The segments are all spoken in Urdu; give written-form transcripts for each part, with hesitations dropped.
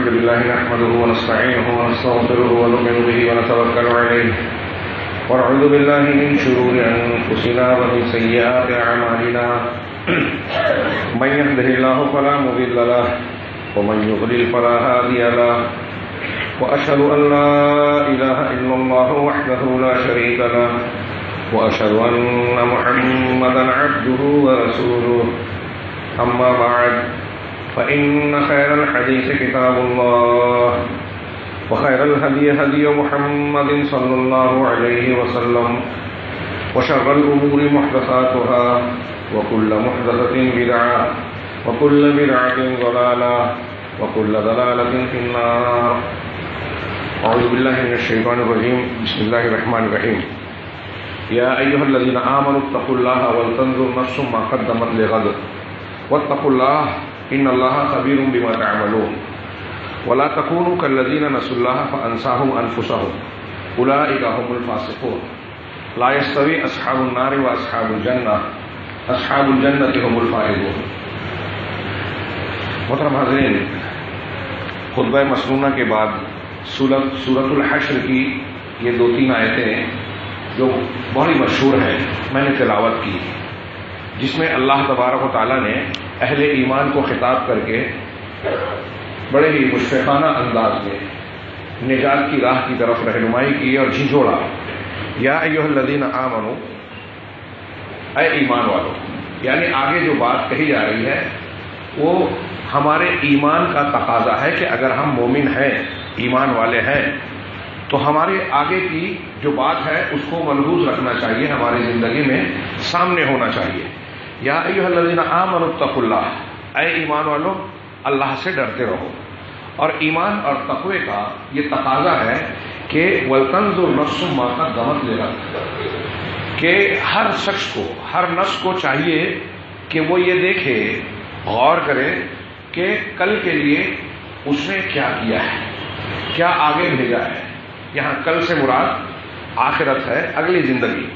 الحمد لله نحمده ونستعينه ونستغفره ونؤمن به ونتوكل عليه ونعوذ بالله من شرور أنفسنا ومن سيئات أعمالنا من يهده الله فلا مضل له ومن يضلل فلا هادي له وأشهد أن لا إله إلا الله وحده لا شريك له وأشهد أن محمدا عبده ورسوله أما بعد فإن خير الحديث كتاب الله وخير الهدي هدي محمد صلى الله عليه وسلم وشر الأمور محدثاتها وكل محدثة بدعة وكل بدعة ضلالة وكل ضلالة في النار. أعوذ بالله من الشيطان الرجيم. بسم الله الرحمن الرحيم. يا أيها الذين آمنوا اتقوا الله ولتنظر نفس ما قدمت لغد واتقوا الله إن الله خبير بما تعملون ولا تكونوا كالذين نسوا الله فأنساهم أنفسهم أولئك هم الفاسقون لا يستوي أصحاب النار وأصحاب الجنة أصحاب الجنة هم الفائزون. محترم حاضرین، خطبہ مسنونہ کے بعد سورۃ الحشر کی یہ 2-3 آیتیں جو بہت ہی مشہور ہیں میں نے تلاوت کی، جس میں اللہ تبارک و تعالیٰ نے اہل ایمان کو خطاب کر کے بڑے ہی مشفقانہ انداز میں نجات کی راہ کی طرف رہنمائی کی اور جھنجھوڑا. یا ایھا الذین آمنو، اے ایمان والو، یعنی آگے جو بات کہی جا رہی ہے وہ ہمارے ایمان کا تقاضا ہے کہ اگر ہم مومن ہیں، ایمان والے ہیں، تو ہمارے آگے کی جو بات ہے اس کو ملحوظ رکھنا چاہیے، ہماری زندگی میں سامنے ہونا چاہیے. یا ایھا الذین آمنوا اتقوا اللہ، اے ایمان والو اللہ سے ڈرتے رہو. اور ایمان اور تقوی کا یہ تقاضا ہے کہ وَلْتَنْظُرْ نَفْسٌ مَا قَدَّمَتْ لِغَدٍ، کہ ہر شخص کو، ہر نفس کو چاہیے کہ وہ یہ دیکھے، غور کرے کہ کل کے لیے اس نے کیا کیا ہے، کیا آگے بھیجا ہے. یہاں کل سے مراد آخرت ہے، اگلی زندگی.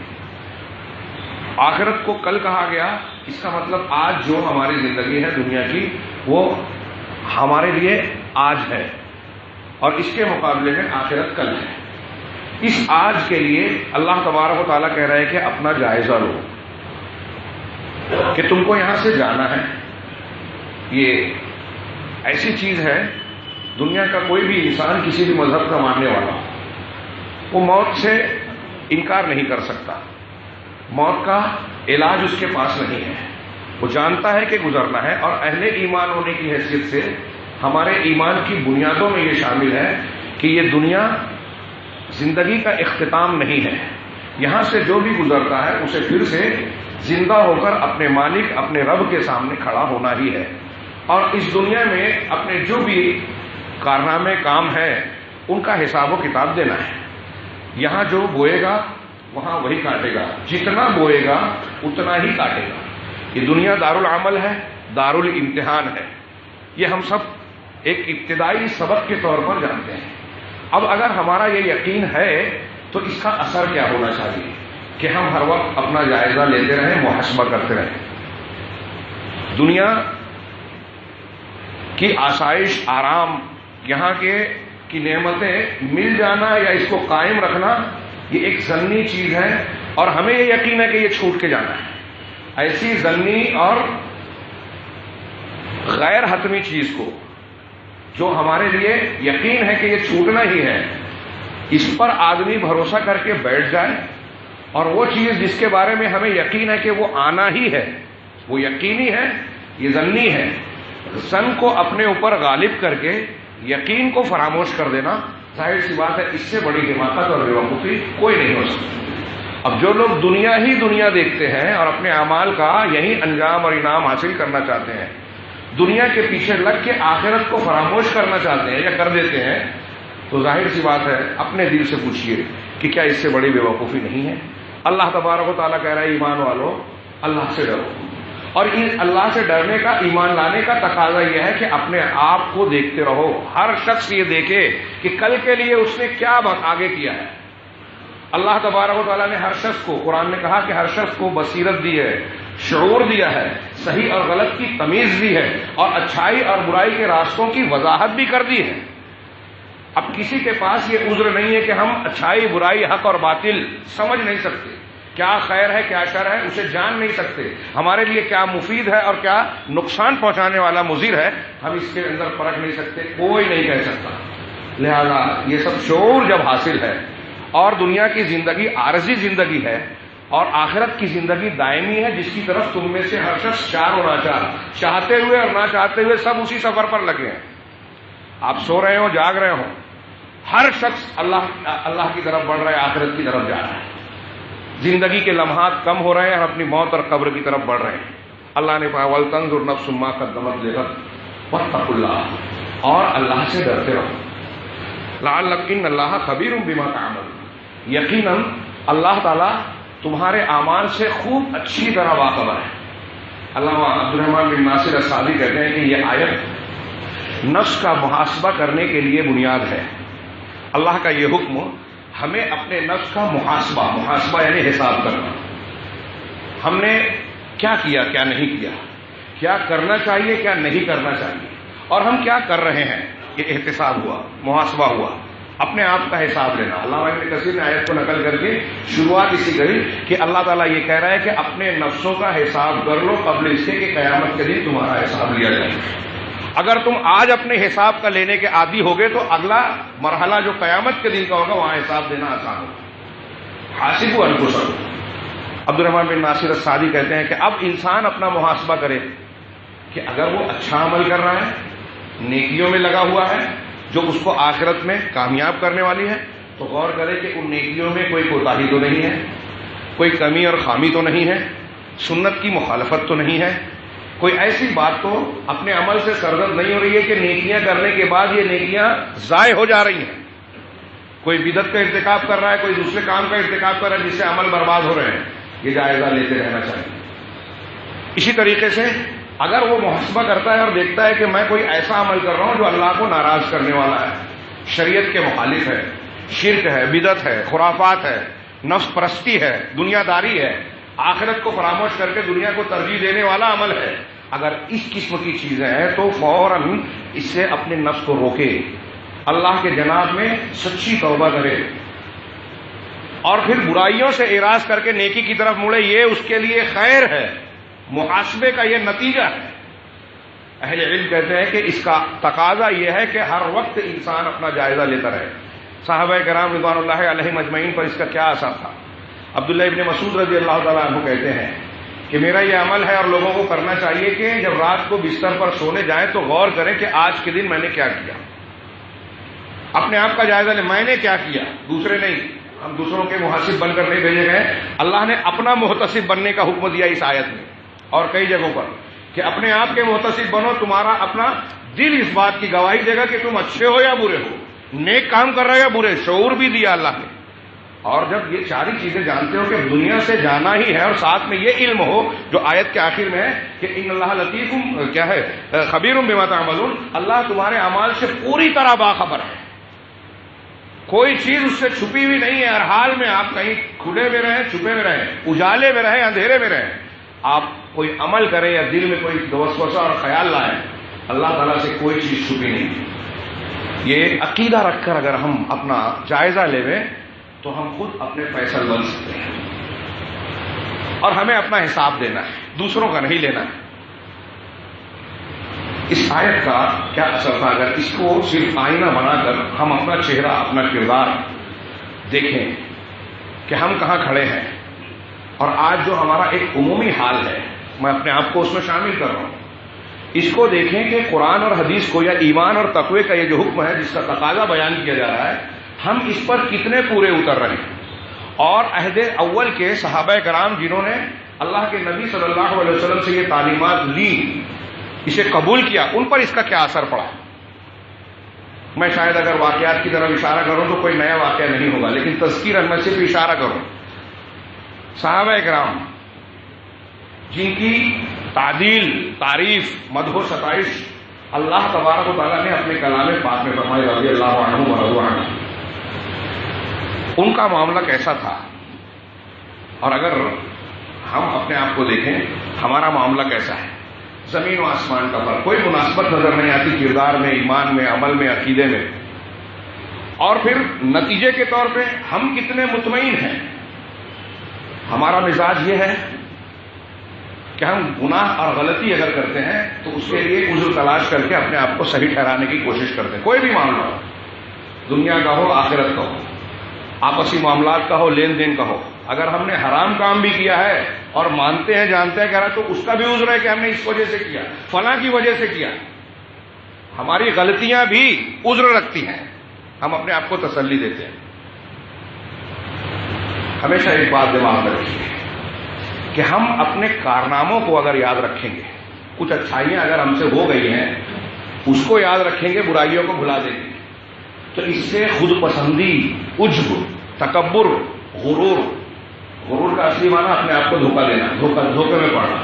آخرت کو کل کہا گیا، اس کا مطلب آج جو ہماری زندگی ہے دنیا کی وہ ہمارے لیے آج ہے، اور اس کے مقابلے میں آخرت کل ہے. اس آج کے لیے اللہ تبارک و تعالیٰ کہہ رہے ہیں کہ اپنا جائزہ لو کہ تم کو یہاں سے جانا ہے. یہ ایسی چیز ہے، دنیا کا کوئی بھی انسان، کسی بھی مذہب کا ماننے والا، وہ موت سے انکار نہیں کر سکتا. موت کا علاج اس کے پاس نہیں ہے، وہ جانتا ہے کہ گزرنا ہے. اور اہل ایمان ہونے کی حیثیت سے ہمارے ایمان کی بنیادوں میں یہ شامل ہے کہ یہ دنیا زندگی کا اختتام نہیں ہے. یہاں سے جو بھی گزرتا ہے اسے پھر سے زندہ ہو کر اپنے مالک، اپنے رب کے سامنے کھڑا ہونا ہی ہے. اور اس دنیا میں اپنے جو بھی کارنامے کام ہیں ان کا حساب و کتاب دینا ہے. یہاں جو بوئے گا وہاں وہی کاٹے گا، جتنا بوئے گا اتنا ہی کاٹے گا. یہ دنیا دارالعمل ہے، دارالامتحان ہے. یہ ہم سب ایک ابتدائی سبق کے طور پر جانتے ہیں. اب اگر ہمارا یہ یقین ہے تو اس کا اثر کیا ہونا چاہیے کہ ہم ہر وقت اپنا جائزہ لیتے رہیں، محاسبہ کرتے رہیں. دنیا کی آسائش، آرام، یہاں کی نعمتیں مل جانا یا اس کو قائم رکھنا یہ ایک ظنی چیز ہے، اور ہمیں یہ یقین ہے کہ یہ چھوٹ کے جانا ہے. ایسی ظنی اور غیر حتمی چیز کو جو ہمارے لیے یقین ہے کہ یہ چھوٹنا ہی ہے، اس پر آدمی بھروسہ کر کے بیٹھ جائے، اور وہ چیز جس کے بارے میں ہمیں یقین ہے کہ وہ آنا ہی ہے، وہ یقینی ہے، یہ ظنی ہے. ظن کو اپنے اوپر غالب کر کے یقین کو فراموش کر دینا، ظاہر سی بات ہے اس سے بڑی حماقت اور بیوقوفی کوئی نہیں ہو سکتی. اب جو لوگ دنیا ہی دنیا دیکھتے ہیں اور اپنے اعمال کا یہی انجام اور انعام حاصل کرنا چاہتے ہیں، دنیا کے پیچھے لگ کے آخرت کو فراموش کرنا چاہتے ہیں یا کر دیتے ہیں، تو ظاہر سی بات ہے اپنے دل سے پوچھئے کہ کیا اس سے بڑی بیوقوفی نہیں ہے. اللہ تبارک و تعالیٰ کہہ رہا ہے ایمان والو اللہ سے ڈرو. اور اللہ سے ڈرنے کا، ایمان لانے کا تقاضا یہ ہے کہ اپنے آپ کو دیکھتے رہو. ہر شخص یہ دیکھے کہ کل کے لیے اس نے کیا آگے کیا ہے. اللہ تبارک و تعالیٰ نے ہر شخص کو، قرآن نے کہا کہ ہر شخص کو بصیرت دی ہے، شعور دیا ہے صحیح اور غلط کی تمیز دی ہے اور اچھائی اور برائی کے راستوں کی وضاحت بھی کر دی ہے۔ اب کسی کے پاس یہ عذر نہیں ہے کہ ہم اچھائی برائی حق اور باطل سمجھ نہیں سکتے، کیا خیر ہے کیا شر ہے اسے جان نہیں سکتے، ہمارے لیے کیا مفید ہے اور کیا نقصان پہنچانے والا مضر ہے ہم اس کے اندر پرکھ نہیں سکتے، کوئی نہیں کہہ سکتا۔ لہذا یہ سب شعور جب حاصل ہے اور دنیا کی زندگی عارضی زندگی ہے اور آخرت کی زندگی دائمی ہے جس کی طرف تم میں سے ہر شخص چار و ناچار، چاہتے ہوئے اور نہ چاہتے ہوئے سب اسی سفر پر لگے ہیں۔ آپ سو رہے ہو جاگ رہے ہو، ہر شخص اللہ کی طرف بڑھ رہا ہے، آخرت کی طرف جا رہا ہے۔ زندگی کے لمحات کم ہو رہے ہیں اور اپنی موت اور قبر کی طرف بڑھ رہے ہیں۔ اللہ نے کہا وَلْتَنظُرْ نَفْسٌ مَّا قَدَّمَتْ لِغَدٍ وَاتَّقُوا اللَّهَ، اور اللہ سے ڈرتے رہو۔ لَعَلَّكُمْ إِنَّ اللَّهَ خَبِيرٌ بِمَا تَعْمَلُونَ، یقیناً اللہ تعالیٰ تمہارے اعمال سے خوب اچھی طرح باخبر ہے۔ علامہ عبدالرحمن بن ناصر السعدی کہتے ہیں کہ یہ آیت نفس کا محاسبہ کرنے کے لیے بنیاد ہے۔ اللہ کا یہ حکم ہمیں اپنے نفس کا محاسبہ یعنی حساب کرنا، ہم نے کیا کیا کیا نہیں کیا، کیا کرنا چاہیے کیا نہیں کرنا چاہیے، اور ہم کیا کر رہے ہیں، یہ احتساب ہوا، محاسبہ ہوا، اپنے آپ کا حساب لینا۔ علامہ ابن کثیر نے آیت کو نقل کر کے شروعات اسی کری کہ اللہ تعالیٰ یہ کہہ رہا ہے کہ اپنے نفسوں کا حساب کر لو قبل اس کے کہ قیامت کے دن تمہارا حساب لیا جائے۔ اگر تم آج اپنے حساب کا لینے کے عادی ہوگے تو اگلا مرحلہ جو قیامت کے دن کا ہوگا وہاں حساب دینا آسان ہوگا۔ حاسبوا انفسکم، عبدالرحمن بن ناصر السعدی کہتے ہیں کہ اب انسان اپنا محاسبہ کرے کہ اگر وہ اچھا عمل کر رہا ہے، نیکیوں میں لگا ہوا ہے جو اس کو آخرت میں کامیاب کرنے والی ہے، تو غور کرے کہ ان نیکیوں میں کوئی کوتاہی تو نہیں ہے، کوئی کمی اور خامی تو نہیں ہے، سنت کی مخالفت تو نہیں ہے، کوئی ایسی بات تو اپنے عمل سے سرزد نہیں ہو رہی ہے کہ نیکیاں کرنے کے بعد یہ نیکیاں ضائع ہو جا رہی ہیں، کوئی بدعت کا ارتکاب کر رہا ہے، کوئی دوسرے کام کا ارتکاب کر رہا ہے جس سے عمل برباد ہو رہے ہیں، یہ جائزہ لیتے رہنا چاہیے۔ اسی طریقے سے اگر وہ محاسبہ کرتا ہے اور دیکھتا ہے کہ میں کوئی ایسا عمل کر رہا ہوں جو اللہ کو ناراض کرنے والا ہے، شریعت کے مخالف ہے، شرک ہے، بدعت ہے، خرافات ہے، نفس پرستی ہے، دنیا داری ہے، آخرت کو فراموش کر کے دنیا کو ترجیح دینے والا عمل ہے، اگر اس قسم کی چیزیں ہیں تو فوراً اس سے اپنے نفس کو روکے، اللہ کے جناب میں سچی توبہ کرے اور پھر برائیوں سے اعراض کر کے نیکی کی طرف مڑے، یہ اس کے لیے خیر ہے، محاسبے کا یہ نتیجہ ہے۔ اہل علم کہتے ہیں کہ اس کا تقاضا یہ ہے کہ ہر وقت انسان اپنا جائزہ لیتا رہے۔ صحابہ کرام رضوان اللہ علیہم اجمعین پر اس کا کیا اثر تھا؟ عبداللہ ابن مسعود رضی اللہ تعالیٰ عنہ کہتے ہیں کہ میرا یہ عمل ہے اور لوگوں کو کرنا چاہیے کہ جب رات کو بستر پر سونے جائیں تو غور کریں کہ آج کے دن میں نے کیا کیا، اپنے آپ کا جائزہ لیں، میں نے کیا کیا، دوسرے نہیں۔ ہم دوسروں کے محاسب بن کر نہیں بھیجے گئے، اللہ نے اپنا محتسب بننے کا حکم دیا اس آیت میں اور کئی جگہوں پر کہ اپنے آپ کے محتسب بنو، تمہارا اپنا دل اس بات کی گواہی دے گا کہ تم اچھے ہو یا برے ہو، نیک کام کر رہے ہو یا برے، شعور بھی دیا اللہ نے۔ اور جب یہ ساری چیزیں جانتے ہو کہ دنیا سے جانا ہی ہے اور ساتھ میں یہ علم ہو جو آیت کے آخر میں ہے کہ ان اللہ لطیف کیا ہے خبیر بما تعملون، اللہ تمہارے اعمال سے پوری طرح باخبر ہے، کوئی چیز اس سے چھپی ہوئی نہیں ہے۔ ہر حال میں آپ کہیں کھلے میں رہیں، چھپے میں رہیں، اجالے میں رہیں، اندھیرے میں رہیں، آپ کوئی عمل کریں یا دل میں کوئی وسوسہ اور خیال لائیں، اللہ تعالیٰ سے کوئی چیز چھپی نہیں۔ یہ عقیدہ رکھ کر اگر ہم اپنا جائزہ لیں تو ہم خود اپنے فیصل بن سکتے ہیں، اور ہمیں اپنا حساب دینا ہے، دوسروں کا نہیں لینا ہے۔ اس آیت کا کیا اثر تھا؟ اگر اس کو صرف آئینہ بنا کر ہم اپنا چہرہ، اپنا کردار دیکھیں کہ ہم کہاں کھڑے ہیں، اور آج جو ہمارا ایک عمومی حال ہے، میں اپنے آپ کو اس میں شامل کر رہا ہوں، اس کو دیکھیں کہ قرآن اور حدیث کو یا ایمان اور تقوی کا یہ جو حکم ہے جس کا تقاضا بیان کیا جا رہا ہے، ہم اس پر کتنے پورے اتر رہے ہیں، اور عہد اول کے صحابہ کرام جنہوں نے اللہ کے نبی صلی اللہ علیہ وسلم سے یہ تعلیمات لی، اسے قبول کیا، ان پر اس کا کیا اثر پڑا۔ میں شاید اگر واقعات کی طرف اشارہ کروں تو کوئی نیا واقعہ نہیں ہوگا، لیکن تذکیرًا میں صرف اشارہ کروں۔ صحابہ کرام جن کی تعدیل، تعریف، مدح و ستائش اللہ تبارک و تعالیٰ نے اپنے کلام پاک میں فرمائی، رضی اللہ عنہم ورضوا عنہ، ان کا معاملہ کیسا تھا؟ اور اگر ہم اپنے آپ کو دیکھیں ہمارا معاملہ کیسا ہے. زمین و آسمان کا فرق, کوئی مناسبت نظر نہیں آتی کردار میں, ایمان میں, عمل میں, عقیدے میں. اور پھر نتیجے کے طور پہ ہم کتنے مطمئن ہیں. ہمارا مزاج یہ ہے کہ ہم گناہ اور غلطی اگر کرتے ہیں تو اس کے لیے عذر تلاش کر کے اپنے آپ کو صحیح ٹھہرانے کی کوشش کرتے ہیں. کوئی بھی معاملہ ہو, دنیا کا ہو, آخرت کا ہو, آپسی معاملات کا ہو, لین دین کا ہو, اگر ہم نے حرام کام بھی کیا ہے اور مانتے ہیں جانتے ہیں کہ رہا تو اس کا بھی عذر ہے کہ ہم نے اس وجہ سے کیا, فلاں کی وجہ سے کیا. ہماری غلطیاں بھی عذر رکھتی ہیں, ہم اپنے آپ کو تسلی دیتے ہیں. ہمیشہ ایک بات دماغ میں رکھیے کہ ہم اپنے کارناموں کو اگر یاد رکھیں گے, کچھ اچھائیاں اگر ہم سے ہو گئی ہیں اس کو یاد رکھیں گے, برائیوں کو بھلا دیں گے, تو اس سے خود پسندی, عجب, تکبر, غرور کا اصلی معنی اپنے آپ کو دھوکہ دینا, دھوکے میں پڑنا,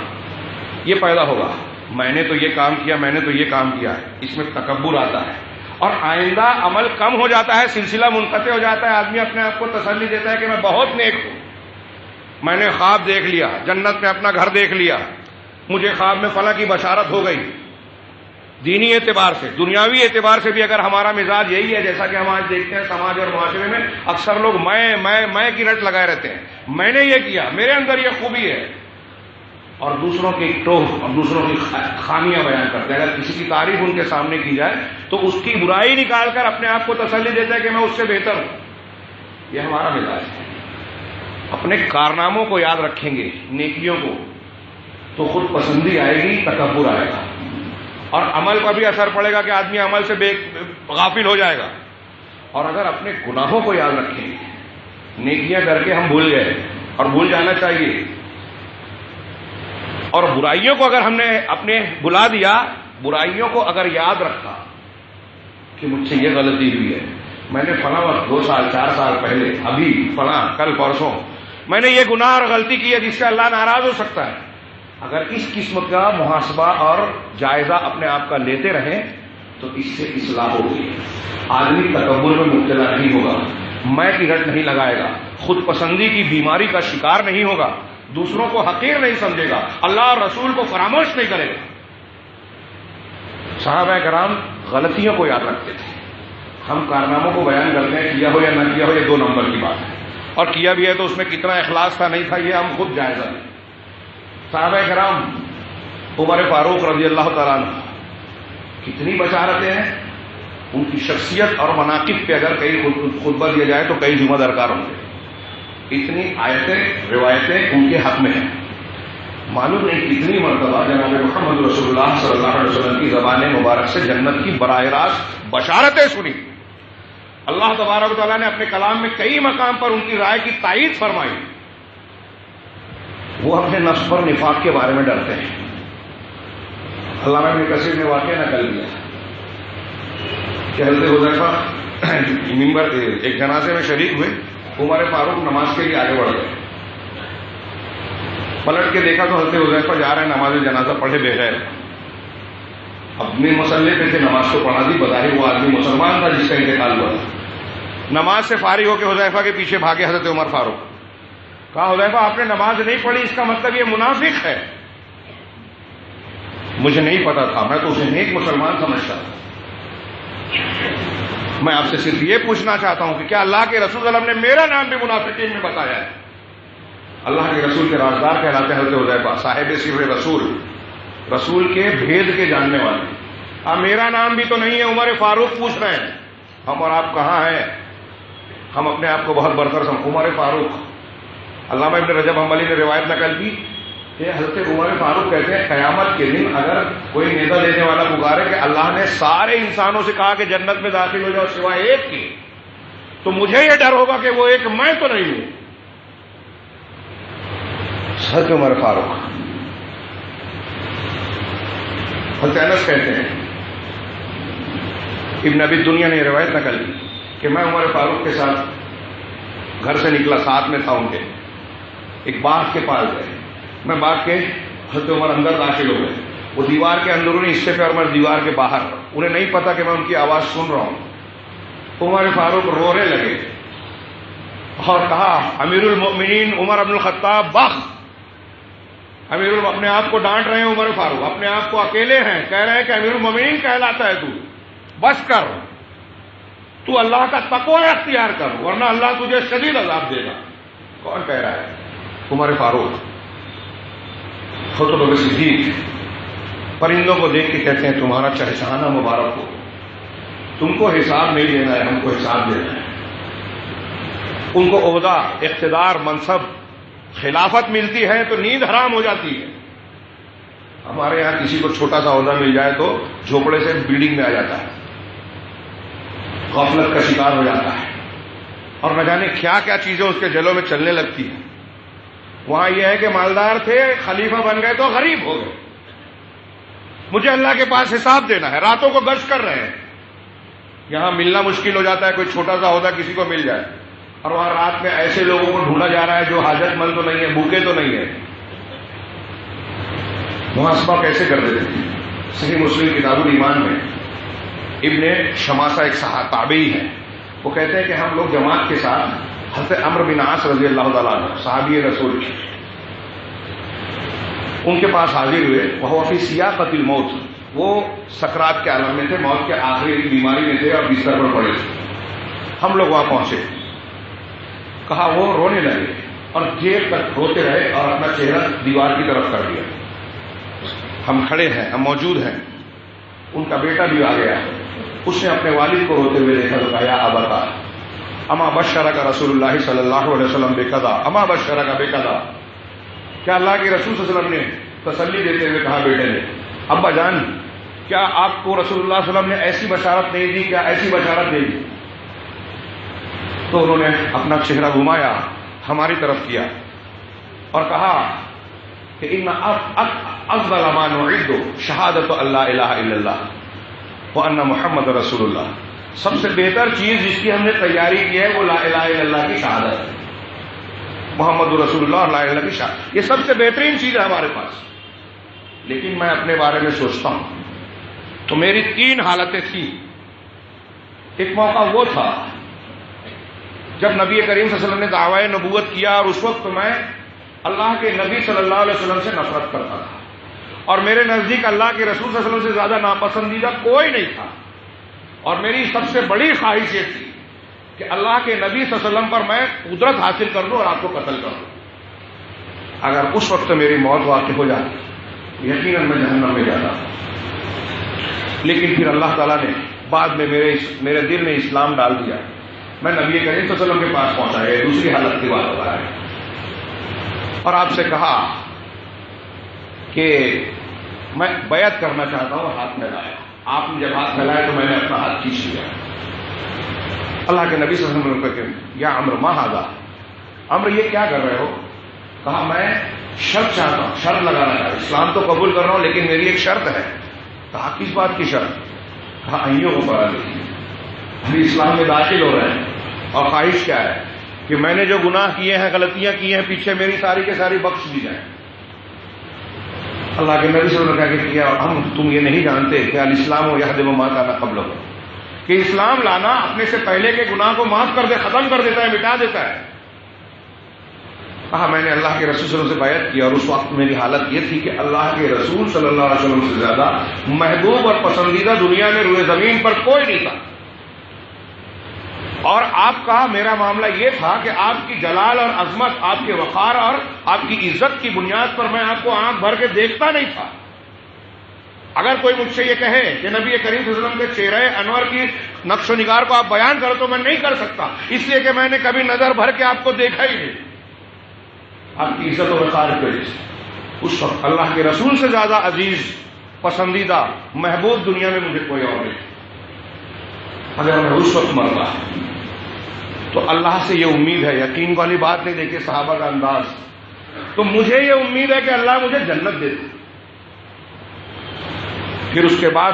یہ پیدا ہوگا. میں نے تو یہ کام کیا, میں نے تو یہ کام کیا, اس میں تکبر آتا ہے اور آئندہ عمل کم ہو جاتا ہے, سلسلہ منقطع ہو جاتا ہے. آدمی اپنے آپ کو تسلی دیتا ہے کہ میں بہت نیک ہوں, میں نے خواب دیکھ لیا, جنت میں اپنا گھر دیکھ لیا, مجھے خواب میں فلاں کی بشارت ہو گئی. دینی اعتبار سے, دنیاوی اعتبار سے بھی اگر ہمارا مزاج یہی ہے, جیسا کہ ہم آج دیکھتے ہیں سماج اور معاشرے میں اکثر لوگ میں کی رٹ لگائے رہتے ہیں, میں نے یہ کیا, میرے اندر یہ خوبی ہے, اور دوسروں کی ٹوہ اور دوسروں کی خامیاں بیان کرتے ہیں. اگر کسی کی تعریف ان کے سامنے کی جائے تو اس کی برائی نکال کر اپنے آپ کو تسلی دیتا ہے کہ میں اس سے بہتر ہوں. یہ ہمارا مزاج ہے. اپنے کارناموں کو یاد رکھیں گے, نیکیوں کو, تو خود پسندی آئے گی, تکبر آئے گا, اور عمل پر بھی اثر پڑے گا کہ آدمی عمل سے غافل ہو جائے گا. اور اگر اپنے گناہوں کو یاد رکھیں گے, نیکیاں کر کے ہم بھول گئے اور بھول جانا چاہیے, اور برائیوں کو اگر ہم نے اپنے بھلا دیا, برائیوں کو اگر یاد رکھا کہ مجھ سے یہ غلطی ہوئی ہے, میں نے فلاں وقت 2 سال 4 سال پہلے, ابھی فلاں, کل پرسوں میں نے یہ گناہ اور غلطی کی ہے جس سے اللہ ناراض ہو سکتا ہے. اگر اس قسم کا محاسبہ اور جائزہ اپنے آپ کا لیتے رہیں تو اس سے اصلاح ہوگی. آدمی تکبر میں مبتلا نہیں ہوگا, میں کی رٹ نہیں لگائے گا, خود پسندی کی بیماری کا شکار نہیں ہوگا, دوسروں کو حقیر نہیں سمجھے گا, اللہ اور رسول کو فراموش نہیں کرے گا. صحابہ کرام غلطیوں کو یاد رکھتے تھے. ہم کارناموں کو بیان کرتے ہیں, کیا ہو یا نہ کیا ہو یہ 2 نمبر کی بات ہے, اور کیا بھی ہے تو اس میں کتنا اخلاص تھا نہیں تھا یہ ہم خود جائزہ لیں. صحابہ کرام عمر فاروق رضی اللہ تعالیٰ عنہ کتنی بشارتیں ہیں, ان کی شخصیت اور مناقب پہ اگر کئی خطبہ دیا جائے تو کئی جمعہ درکار ہوں گے. اتنی آیتیں روایتیں ان کے حق میں ہیں. معلوم نہیں کتنی مرتبہ جناب محمد رسول اللہ صلی اللہ علیہ وسلم کی زبان مبارک سے جنت کی براہ راست بشارتیں سنی. اللہ تبارک و تعالیٰ نے اپنے کلام میں کئی مقام پر ان کی رائے کی تائید فرمائی. وہ اپنے نفس پر نفاق کے بارے میں ڈرتے ہیں. علامہ ابن کثیر نے واقعہ نقل کیا کہ حضرت حذیفہ منبر ایک جنازے میں شریک ہوئے, عمر فاروق نماز کے لیے آگے بڑھ گئے. پلٹ کے دیکھا تو حضرت حذیفہ جا رہے ہیں نماز جنازہ پڑھے بغیر, اپنے مسئلے پہ سے نماز کو پڑھا دی. بظاہر وہ آدمی مسلمان تھا جس کا انتقال ہوا تھا. نماز سے فارغ ہو کے حذیفہ کے پیچھے بھاگے حضرت عمر فاروق. کہا حذیفہ آپ نے نماز نہیں پڑھی, اس کا مطلب یہ منافق ہے. مجھے نہیں پتا تھا, میں تو اسے نیک مسلمان سمجھتا تھا. میں آپ سے صرف یہ پوچھنا چاہتا ہوں کہ کیا اللہ کے رسول صلی اللہ علیہ وسلم نے میرا نام بھی منافقین میں بتایا ہے؟ اللہ کے رسول کے رازدار کہلاتے ہیں حضرت حذیفہ, صاحب سر رسول, رسول کے بھید کے جاننے والے. اب میرا نام بھی تو نہیں ہے. عمر فاروق پوچھ رہے ہیں ہم اور آپ کہاں ہیں؟ ہم اپنے آپ کو بہت برتر سمجھتے. عمر فاروق, علامہ ابن رجب حنبلی نے روایت نقل کی کہ حضرت عمر فاروق کہتے ہیں قیامت کے دن اگر کوئی نیزہ لینے والا پکارے کہ اللہ نے سارے انسانوں سے کہا کہ جنت میں داخل ہو جاؤ سوائے ایک کی, تو مجھے یہ ڈر ہوگا کہ وہ ایک میں تو نہیں ہوں. حضرت عمر فاروق. حضرت انس کہتے ہیں, ابن ابی دنیا نے روایت نقل کی کہ میں عمر فاروق کے ساتھ گھر سے نکلا, ساتھ میں تھا ان کے, ایک باغ کے پاس گئے. میں باغ کے, حضرت عمر اندر داخل ہو گئے. وہ دیوار کے اندرونی حصے پہ اور میں دیوار کے باہر. انہیں نہیں پتا کہ میں ان کی آواز سن رہا ہوں. عمر فاروق رونے لگے اور کہا امیر المؤمنین عمر بن الخطاب بخ, اپنے آپ کو ڈانٹ رہے ہیں عمر فاروق، اپنے آپ کو اکیلے ہیں، کہہ رہے ہیں کہ امیر المومنین کہلاتا ہے تو، بس کر، تو اللہ کا تقوی اختیار کر ورنہ اللہ تجھے شدید عذاب دے گا۔ کون کہہ رہا ہے؟ عمر فاروق۔ خطبہ صدیق پرندوں کو دیکھ کے کہتے ہیں تمہارا چہچہانا مبارک ہو، تم کو حساب نہیں دینا ہے، ہم کو حساب دینا ہے۔ ان کو عہدہ، اقتدار، منصب، خلافت ملتی ہے تو نیند حرام ہو جاتی ہے۔ ہمارے یہاں کسی کو چھوٹا سا عہدہ مل جائے تو جھوپڑے سے بلڈنگ میں آ جاتا ہے، غفلت کا شکار ہو جاتا ہے، اور نہ جانے کیا کیا چیزیں اس کے جلوں میں چلنے لگتی ہیں۔ وہاں یہ ہے کہ مالدار تھے، خلیفہ بن گئے تو غریب ہو گئے، مجھے اللہ کے پاس حساب دینا ہے، راتوں کو گشت کر رہے ہیں۔ یہاں ملنا مشکل ہو جاتا ہے، کوئی چھوٹا سا عہدہ کسی کو مل جائے، اور وہاں رات میں ایسے لوگوں کو ڈھونڈا جا رہا ہے جو حاجت مند تو نہیں ہے، بھوکے تو نہیں ہے۔ محاسبہ کیسے کر دیتے تھے؟ صحیح مسلم کتاب الایمان میں ابن شماسہ ایک تابعی ہے، وہ کہتے ہیں کہ ہم لوگ جماعت کے ساتھ حضرت عمرو بن عاص رضی اللہ تعالیٰ عنہ صحابی رسول کی ان کے پاس حاضر ہوئے، وہ فی سیاقۃ الموت، وہ سکرات کے عالم میں تھے، موت کے آخری بیماری میں تھے اور بستر پر پڑے تھے۔ ہم لوگ وہاں پہنچے، کہا وہ رونے لگے اور دیر تک روتے رہے اور اپنا چہرہ دیوار کی طرف کر دیا۔ ہم کھڑے ہیں، ہم موجود ہیں، ان کا بیٹا بھی آ گیا، اس نے اپنے والد کو روتے ہوئے دیکھا تو کہا یا ابتا اما بشرک رسول اللہ صلی اللہ علیہ وسلم بکذا اما بشرک بکذا، کیا اللہ کے رسول صلی اللہ علیہ وسلم نے تسلی دیتے ہوئے کہا بیٹے نے، ابا جان کیا آپ کو رسول اللہ صلی اللہ علیہ وسلم نے ایسی بشارت نہیں دی، کیا ایسی بشارت نہیں دی؟ تو انہوں نے اپنا چہرہ گھمایا، ہماری طرف کیا اور کہا کہ ان افضل ما نعد شہادت اللہ الہ الا اللہ وان محمد رسول اللہ، سب سے بہتر چیز جس کی ہم نے تیاری کی ہے وہ لا الہ الا اللہ کی شہادت ہے، محمد رسول اللہ اور لا الہ الا اللہ کی شہادت، یہ سب سے بہترین چیز ہے ہمارے پاس۔ لیکن میں اپنے بارے میں سوچتا ہوں تو میری 3 حالتیں تھیں۔ ایک موقع وہ تھا جب نبی کریم صلی اللہ علیہ وسلم نے دعویٰ نبوت کیا، اور اس وقت میں اللہ کے نبی صلی اللہ علیہ وسلم سے نفرت کرتا تھا، اور میرے نزدیک اللہ کے رسول صلی اللہ علیہ وسلم سے زیادہ ناپسندیدہ کوئی نہیں تھا، اور میری سب سے بڑی خواہش یہ تھی کہ اللہ کے نبی صلی اللہ علیہ وسلم پر میں قدرت حاصل کر لوں اور آپ کو قتل کر دوں۔ اگر اس وقت میری موت واقع ہو جاتی یقیناً میں جہنم میں جاتا، لیکن پھر اللہ تعالیٰ نے بعد میں میرے دل میں اسلام ڈال دیا، میں نبی کریم صلی اللہ علیہ وسلم کے پاس پہنچا گیا، دوسری حالت کی بات بتا رہا ہے، اور آپ سے کہا کہ میں بیعت کرنا چاہتا ہوں، ہاتھ ملایا، آپ نے جب ہاتھ ملایا تو میں نے اپنا ہاتھ کھینچ لیا۔ اللہ کے نبی صلی اللہ علیہ وسلم نے یا عمرو ما ھذا، عمرو یہ کیا کر رہے ہو؟ کہا میں شرط چاہتا ہوں، شرط لگانا چاہتا ہوں، اسلام تو قبول کر رہا ہوں لیکن میری ایک شرط ہے۔ کہا کس بات کی شرط؟ کہا ایوں کو پڑھا لکھی، ہم اسلام میں داخل ہو رہے ہیں، اور خواہش کیا ہے کہ میں نے جو گناہ کیے ہیں، غلطیاں کی ہیں پیچھے، میری ساری کے ساری بخش دی جائیں۔ اللہ کے نبی صلی اللہ علیہ وسلم نے کیا ہم تم یہ نہیں جانتے کہ الاسلام یہدم ما کان قبلہ، کہ اسلام لانا اپنے سے پہلے کے گناہ کو معاف کر دے، ختم کر دیتا ہے، مٹا دیتا ہے۔ کہا میں نے اللہ کے رسول صلی اللہ علیہ وسلم سے بیعت کی، اور اس وقت میری حالت یہ تھی کہ اللہ کے رسول صلی اللہ علیہ وسلم سے زیادہ محبوب اور پسندیدہ دنیا میں روئے زمین پر کوئی نہیں تھا، اور آپ کا میرا معاملہ یہ تھا کہ آپ کی جلال اور عظمت، آپ کے وقار اور آپ کی عزت کی بنیاد پر میں آپ کو آنکھ بھر کے دیکھتا نہیں تھا۔ اگر کوئی مجھ سے یہ کہے کہ نبی کریم صلی اللہ علیہ وسلم کے چہرے انور کی نقش و نگار کو آپ بیان کرو تو میں نہیں کر سکتا، اس لیے کہ میں نے کبھی نظر بھر کے آپ کو دیکھا ہی نہیں، آپ کی عزت و وقار کی وجہ سے۔ اس وقت اللہ کے رسول سے زیادہ عزیز، پسندیدہ، محبوب دنیا میں مجھے کوئی اور نہیں۔ اگر میں اس وقت مرتا تو اللہ سے یہ امید ہے، یقین والی بات نہیں، دیکھیے صحابہ کا انداز، تو مجھے یہ امید ہے کہ اللہ مجھے جنت دے دے۔ پھر اس کے بعد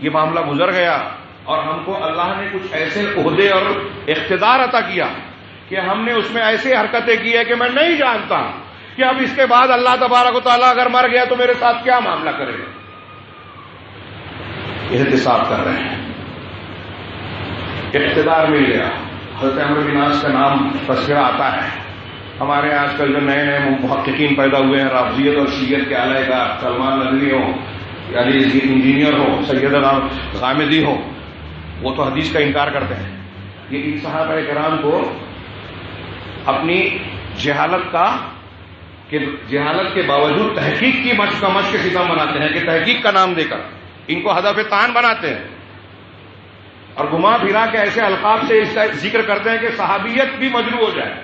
یہ معاملہ گزر گیا، اور ہم کو اللہ نے کچھ ایسے عہدے اور اقتدار عطا کیا کہ ہم نے اس میں ایسی حرکتیں کی ہے کہ میں نہیں جانتا کہ اب اس کے بعد اللہ تبارک و تعالیٰ اگر مر گیا تو میرے ساتھ کیا معاملہ کرے گا۔ احتساب کر رہے ہیں، اقتدار مل گیا، حضرت عمرو بن عاص کا نام تذکرہ آتا ہے، ہمارے آج کل جو نئے نئے محققین پیدا ہوئے ہیں، رافضیت اور شیعت کے علیہ کا، سلمان ندوی ہو، یعنی انجینئر ہو، سید غامدی ہو، وہ تو حدیث کا انکار کرتے ہیں. یہ ان صحابہ کرام کو اپنی جہالت کے باوجود تحقیق کی مشق کے ستم بناتے ہیں کہ تحقیق کا نام دے کر ان کو ہدف تان بناتے ہیں، اور گھما پھرا کے ایسے القاب سے اس کا ذکر کرتے ہیں کہ صحابیت بھی مجروح ہو جائے.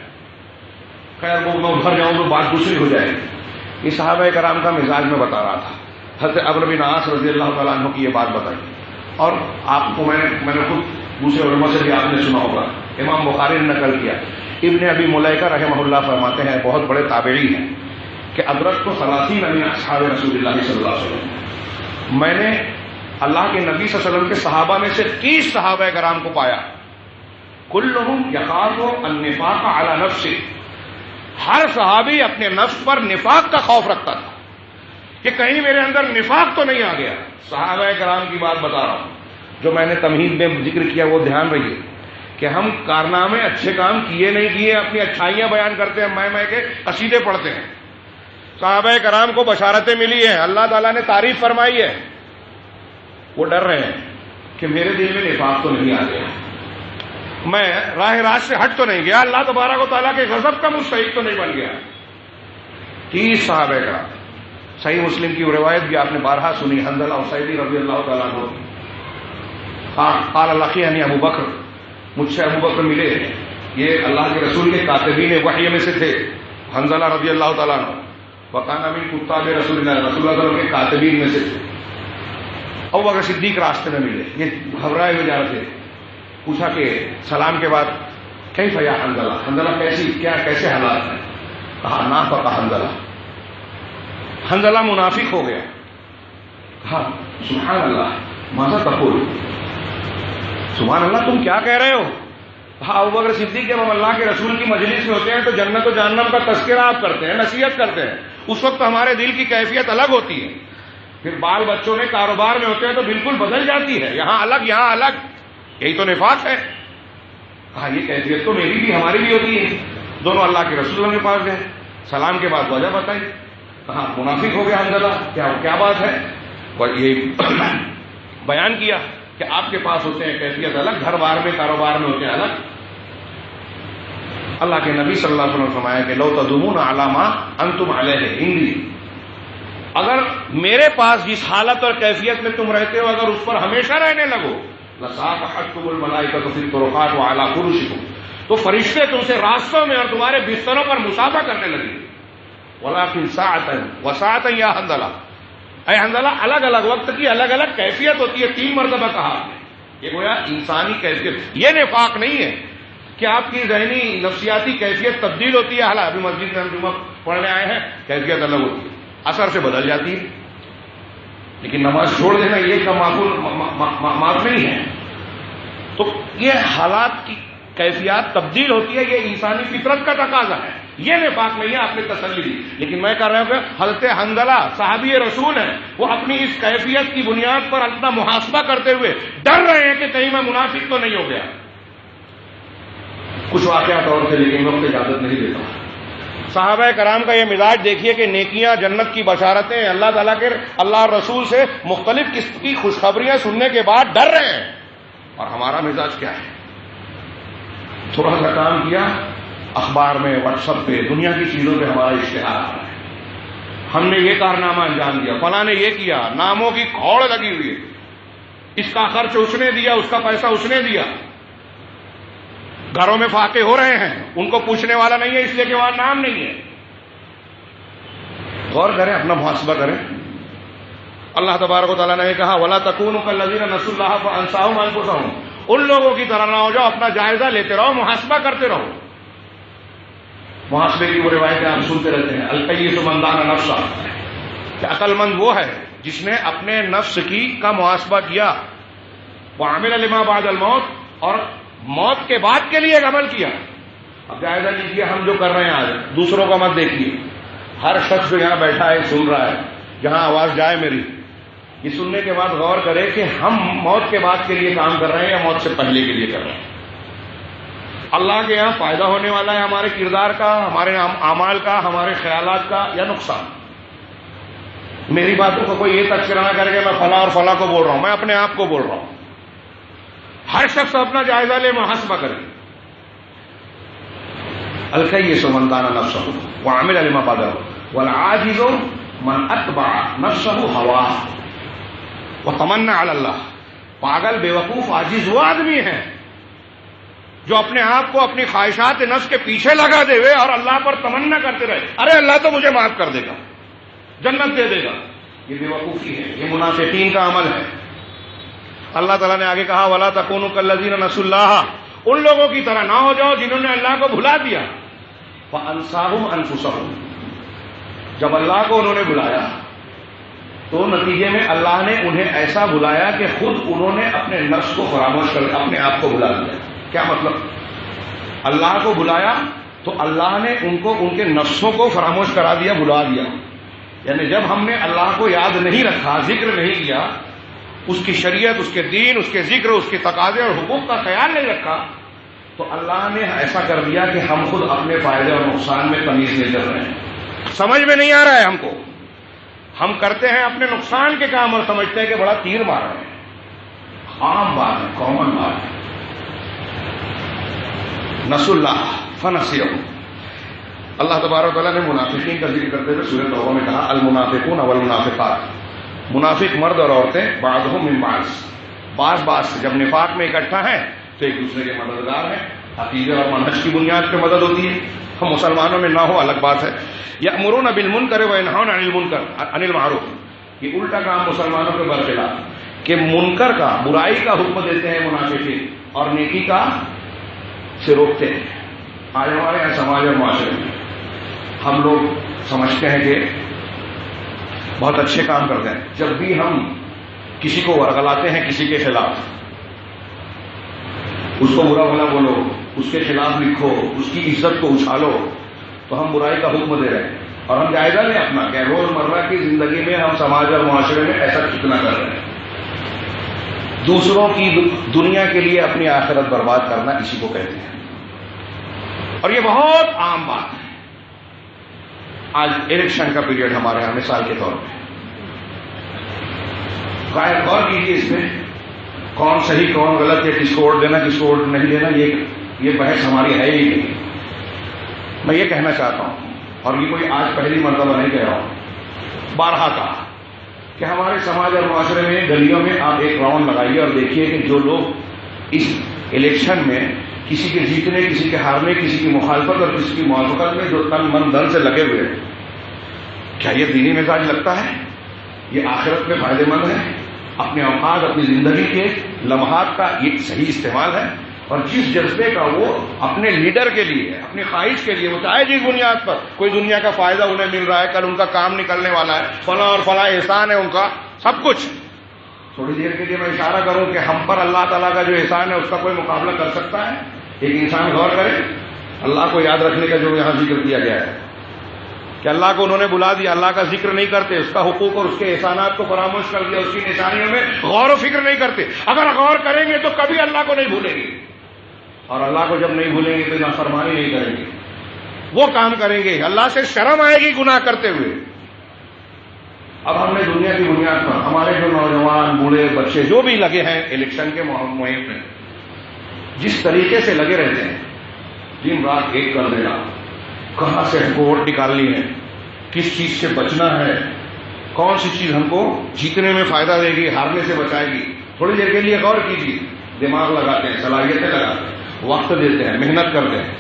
خیر وہ میں ادھر جاؤں تو بات دوسری ہو جائے. یہ صحابہ کرام کا مزاج میں بتا رہا تھا. حضرت عمرو بن عاص رضی اللہ تعالیٰ عنہ کی یہ بات بتائی، اور آپ کو میں نے خود دوسرے علماء سے بھی آپ نے سنا ہوگا، امام بخاری نے نقل کیا. ابن ابی ملیکہ رحمہ اللہ فرماتے ہیں، بہت بڑے تابعی ہیں، کہ ادرکت 30 من اصحاب رسول اللہ صلی اللہ علیہ وسلم، میں نے اللہ کے نبی صلی اللہ علیہ وسلم کے صحابہ میں سے 30 صحابہ کرام کو پایا، کلہم یخاف النفاق علی نفسہ، ہر صحابی اپنے نفس پر نفاق کا خوف رکھتا تھا کہ کہیں میرے اندر نفاق تو نہیں آ گیا. صحابہ کرام کی بات بتا رہا ہوں، جو میں نے تمہید میں ذکر کیا وہ دھیان رکھیے کہ ہم کارنامے اچھے کام کیے نہیں کیے، اپنی اچھائیاں بیان کرتے ہیں، میں کے قصیدے پڑھتے ہیں. صحابہ کرام کو بشارتیں ملی ہیں، اللہ تعالیٰ نے تعریف فرمائی ہے، وہ ڈر رہے ہیں کہ میرے دل میں نفاق تو نہیں آ گیا، میں راہ راست سے ہٹ تو نہیں گیا، اللہ تبارک و تعالیٰ کے غضب کا مستحق تو نہیں بن گیا. 30 صحابہ کرام. صحیح مسلم کی روایت بھی آپ نے بارہا سنی، حنظلہ اسیدی رضی اللہ تعالیٰ عنہ، قال لقینی ابو بکر، مجھ سے ابو بکر ملے، یہ اللہ کے رسول کے کاتبین وحی میں سے تھے، حنظلہ رضی اللہ تعالیٰ عنہ، وکان من کتاب رسول اللہ، رسول اللہ کے کاتبین میں سے تھے. ابو بکر صدیق راستے میں ملے، یہ گھبرائے ہوئے جا رہے تھے. پوچھا کہ سلام کے بعد کیف یا حنظلہ، حنظلہ کیسے حالات ہیں؟ کہا نافق حنظلہ، حنظلہ منافق ہو گیا. کہا سبحان اللہ ماذا تقول، سبحان اللہ تم کیا کہہ رہے ہو؟ کہا ابو بکر صدیق جب ہم اللہ کے رسول کی مجلس میں ہوتے ہیں تو جنت و جہنم کا تذکرہ آپ کرتے ہیں، نصیحت کرتے ہیں، اس وقت ہمارے دل کی کیفیت الگ ہوتی ہے. پھر بال بچوں میں کاروبار میں ہوتے ہیں تو بالکل بدل جاتی ہے، یہاں الگ یہاں الگ، یہی تو نفاق ہے. کہا یہ کیفیت تو میری بھی ہماری بھی ہوتی ہے. دونوں اللہ کے رسول کے پاس گئے، سلام کے بعد وجہ بتائی. کہا منافق ہو گیا حنظلہ، کیا بات ہے؟ اور یہ بیان کیا کہ آپ کے پاس ہوتے ہیں کیفیت الگ، گھر بار میں کاروبار میں ہوتے ہیں الگ. اللہ کے نبی صلی اللہ علیہ وسلم نے فرمایا کہ لو تدومون علی ما انتم علیہ عندی، اگر میرے پاس جس حالت اور کیفیت میں تم رہتے ہو اگر اس پر ہمیشہ رہنے لگو، لصافحتکم الملائکۃ فی الطرقات وعلی فرشکم، تو فرشتے تم سے راستوں میں اور تمہارے بستروں پر مصافحہ کرنے لگے. ولکن ساعۃ وساعۃ یا حنظلہ، اے حنظلہ الگ الگ وقت کی الگ الگ کیفیت ہوتی ہے. 3 مرتبہ کہا، یہ گویا انسانی کیفیت. یہ نفاق نہیں ہے کہ آپ کی ذہنی نفسیاتی کیفیت تبدیل ہوتی ہے. حالانکہ ابھی مسجد میں ہم جمعہ پڑھنے آئے ہیں، کیفیت الگ ہوتی ہے، اثر سے بدل جاتی ہے، لیکن نماز چھوڑ دینا یہ کا معاف نہیں ہے. تو یہ حالات کی کیفیات تبدیل ہوتی ہے، یہ انسانی فطرت کا تقاضا ہے، یہ نفاق نہیں ہے. آپ نے تسلی دی، لیکن میں کہہ رہا ہوں کہ حضرت حنظلہ صحابی رسول ہیں، وہ اپنی اس کیفیت کی بنیاد پر اپنا محاسبہ کرتے ہوئے ڈر رہے ہیں کہ کہیں میں منافق تو نہیں ہو گیا. کچھ واقعات اور تھے لیکن وقت اجازت نہیں دیتا. صحابہ کرام کا یہ مزاج دیکھیے کہ نیکیاں، جنت کی بشارتیں، اللہ تعالیٰ کے اللہ رسول سے مختلف قسم کی خوشخبریاں سننے کے بعد ڈر رہے ہیں. اور ہمارا مزاج کیا ہے؟ تھوڑا سا کام کیا، اخبار میں، واٹس ایپ پہ، دنیا کی چیزوں پہ ہمارا اشتہار آ رہا ہے، ہم نے یہ کارنامہ انجام دیا، فلاں نے یہ کیا، ناموں کی کھوڑ لگی ہوئی ہے، اس کا خرچ اس نے دیا، اس کا پیسہ اس نے دیا. گھروں میں فاقے ہو رہے ہیں، ان کو پوچھنے والا نہیں ہے اس لیے کہ وہاں نام نہیں ہے. غور کریں، اپنا محاسبہ کریں. اللہ تبارک و تعالیٰ نے کہا وَلَا تَكُونُوا كَالَّذِينَ نَسُوا اللَّهَ فَأَنسَاهُمْ أَنفُسَهُمْ، ان لوگوں کی طرح نہ ہو جاؤ، اپنا جائزہ لیتے رہو، محاسبہ کرتے رہو. محاسبے کی وہ روایتیں آپ سنتے رہتے ہیں، القیس من دان نفسہ، کہ عقل مند وہ ہے جس نے اپنے نفس کا محاسبہ کیا، وعمل لما بعد الموت، اور موت کے بعد کے لیے ایک عمل کیا. اب جائزہ لیجیے ہم جو کر رہے ہیں آج، دوسروں کا مت دیکھیے. ہر شخص جو یہاں بیٹھا ہے سن رہا ہے، جہاں آواز جائے میری، یہ سننے کے بعد غور کرے کہ ہم موت کے بعد کے لیے کام کر رہے ہیں یا موت سے پہلے کے لیے کر رہے ہیں. اللہ کے یہاں فائدہ ہونے والا ہے ہمارے کردار کا، ہمارے اعمال کا، ہمارے خیالات کا، یا نقصان؟ میری باتوں کو کوئی یہ تذکرہ نہ کرے کہ میں فلاں اور فلاں کو بول رہا ہوں، میں اپنے آپ کو بول رہا ہوں. ہر شخص اپنا جائزہ لے، محاسبہ کرے. الکیس من دان نفسہ وعمل لما بعدہ والعاجز من اتبع نفسہ ہواہ وتمنى علی اللہ. پاگل، بیوقوف، عاجز وہ آدمی ہے جو اپنے آپ کو اپنی خواہشات نفس کے پیچھے لگا دے ہوئے اور اللہ پر تمنا کرتے رہے، ارے اللہ تو مجھے معاف کر دے گا، جنت دے دے گا. یہ بیوقوفی ہے، یہ منافقین کا عمل ہے. اللہ تعالیٰ نے آگے کہا وَلَا تَكُونُوا كَالَّذِينَ نَسُوا اللَّهَ، ان لوگوں کی طرح نہ ہو جاؤ جنہوں نے اللہ کو بھلا دیا. فَأَنسَاهُمْ أَنفُسَهُمْ، جب اللہ کو انہوں نے بلایا تو نتیجے میں اللہ نے انہیں ایسا بلایا کہ خود انہوں نے اپنے نفس کو فراموش کر اپنے آپ کو بلا دیا. کیا مطلب؟ اللہ کو بلایا تو اللہ نے ان کو ان کے نفسوں کو فراموش کرا دیا، بلا دیا. یعنی جب ہم نے اللہ کو یاد نہیں رکھا، ذکر نہیں کیا، اس کی شریعت، اس کے دین، اس کے ذکر، اس کے تقاضے اور حقوق کا خیال نہیں رکھا، تو اللہ نے ایسا کر دیا کہ ہم خود اپنے فائدے اور نقصان میں تمیز نہیں کر رہے ہیں. سمجھ میں نہیں آ رہا ہے ہم کو. ہم کرتے ہیں اپنے نقصان کے کام اور سمجھتے ہیں کہ بڑا تیر مار رہے ہیں. عام بات ہے، کامن بات ہے. نسوا اللہ فنسیہم. اللہ تبارک و تعالیٰ نے منافقین کا ذکر کرتے ہوئے سورۃ توبہ میں کہا المنافقون والمنافقات، منافق مرد اور عورتیں بعضهم من بعض سے جب نفاق میں اکٹھا ہیں تو ایک دوسرے کے مددگار ہیں. عقیدے اور منہج کی بنیاد پہ مدد ہوتی ہے. ہم مسلمانوں میں نہ ہو الگ بات ہے. یأمرون بالمنکر وینہون عن المعروف، یہ الٹا کام مسلمانوں کے برخلاف کہ منکر کا، برائی کا حکم دیتے ہیں منافقین اور نیکی کا سے روکتے ہیں. آج ہمارے یہاں سماج اور معاشرے میں ہم لوگ سمجھتے ہیں کہ بہت اچھے کام کرتے ہیں. جب بھی ہم کسی کو ورگلاتے ہیں کسی کے خلاف، اس کو برا بھلا بولو، اس کے خلاف لکھو، اس کی عزت کو اچھالو، تو ہم برائی کا حکم دے رہے ہیں. اور ہم جائزہ لیں اپنا کہ روزمرہ کی زندگی میں ہم سماج اور معاشرے میں ایسا کتنا کر رہے ہیں. دوسروں کی دنیا کے لیے اپنی آخرت برباد کرنا اسی کو کہتے ہیں. اور یہ بہت عام بات ہے. آج الیکشن کا پیریڈ ہمارے یہاں مثال کے طور پہ، غور کیجیے اس میں کون صحیح کون غلط ہے، کس کو ووٹ دینا کس کو ووٹ نہیں دینا، یہ بحث ہماری ہے ہی نہیں. میں یہ کہنا چاہتا ہوں، اور یہ کوئی آج پہلی مرتبہ نہیں کہہ رہا ہوں، بارہا کہا کہ ہمارے سماج اور معاشرے میں گلیوں میں آپ ایک راؤنڈ لگائیے اور دیکھیے کہ جو لوگ اس الیکشن میں کسی کے جیتنے، کسی کے ہارنے، کسی کی مخالفت اور کسی کی موافقت میں جو تن من دھن سے لگے ہوئے ہیں، کیا یہ دینی مزاج لگتا ہے؟ یہ آخرت میں فائدے مند ہے؟ اپنے اوقات، اپنی زندگی کے لمحات کا یہ صحیح استعمال ہے؟ اور جس جذبے کا وہ اپنے لیڈر کے لیے، اپنی خواہش کے لیے، وہ چاہے جس بنیاد پر کوئی دنیا کا فائدہ انہیں مل رہا ہے، کل ان کا کام نکلنے والا ہے، فلاں اور فلاں احسان ہے ان کا، سب کچھ. تھوڑی دیر کے لیے میں اشارہ کروں کہ ہم پر اللہ تعالیٰ کا جو احسان ہے اس کا کوئی مقابلہ کر سکتا ہے؟ ایک انسان غور کرے اللہ کو یاد رکھنے کا جو یہاں ذکر کیا گیا ہے کہ اللہ کو انہوں نے بلا دیا، اللہ کا ذکر نہیں کرتے، اس کا حقوق اور اس کے احسانات کو فراموش کر دیا، اس کی نشانیوں میں غور و فکر نہیں کرتے. اگر غور کریں گے تو کبھی اللہ کو نہیں بھولیں گے، اور اللہ کو جب نہیں بھولیں گے تو نافرمانی نہیں کریں گے، وہ کام کریں گے، اللہ سے شرم آئے گی گناہ کرتے ہوئے. اب ہم نے دنیا کی بنیاد پر ہمارے جو نوجوان، بوڑھے، بچے جو بھی لگے ہیں الیکشن کے مہم میں، جس طریقے سے لگے رہتے ہیں، دن رات ایک کر دینا، کہاں سے ہم کو ووٹ نکالنی ہے، کس چیز سے بچنا ہے، کون سی چیز ہم کو جیتنے میں فائدہ دے گی، ہارنے سے بچائے گی. تھوڑی دیر کے لیے غور کیجیے. دماغ لگاتے ہیں، صلاحیتیں لگاتے ہیں، وقت دیتے ہیں، محنت کرتے ہیں،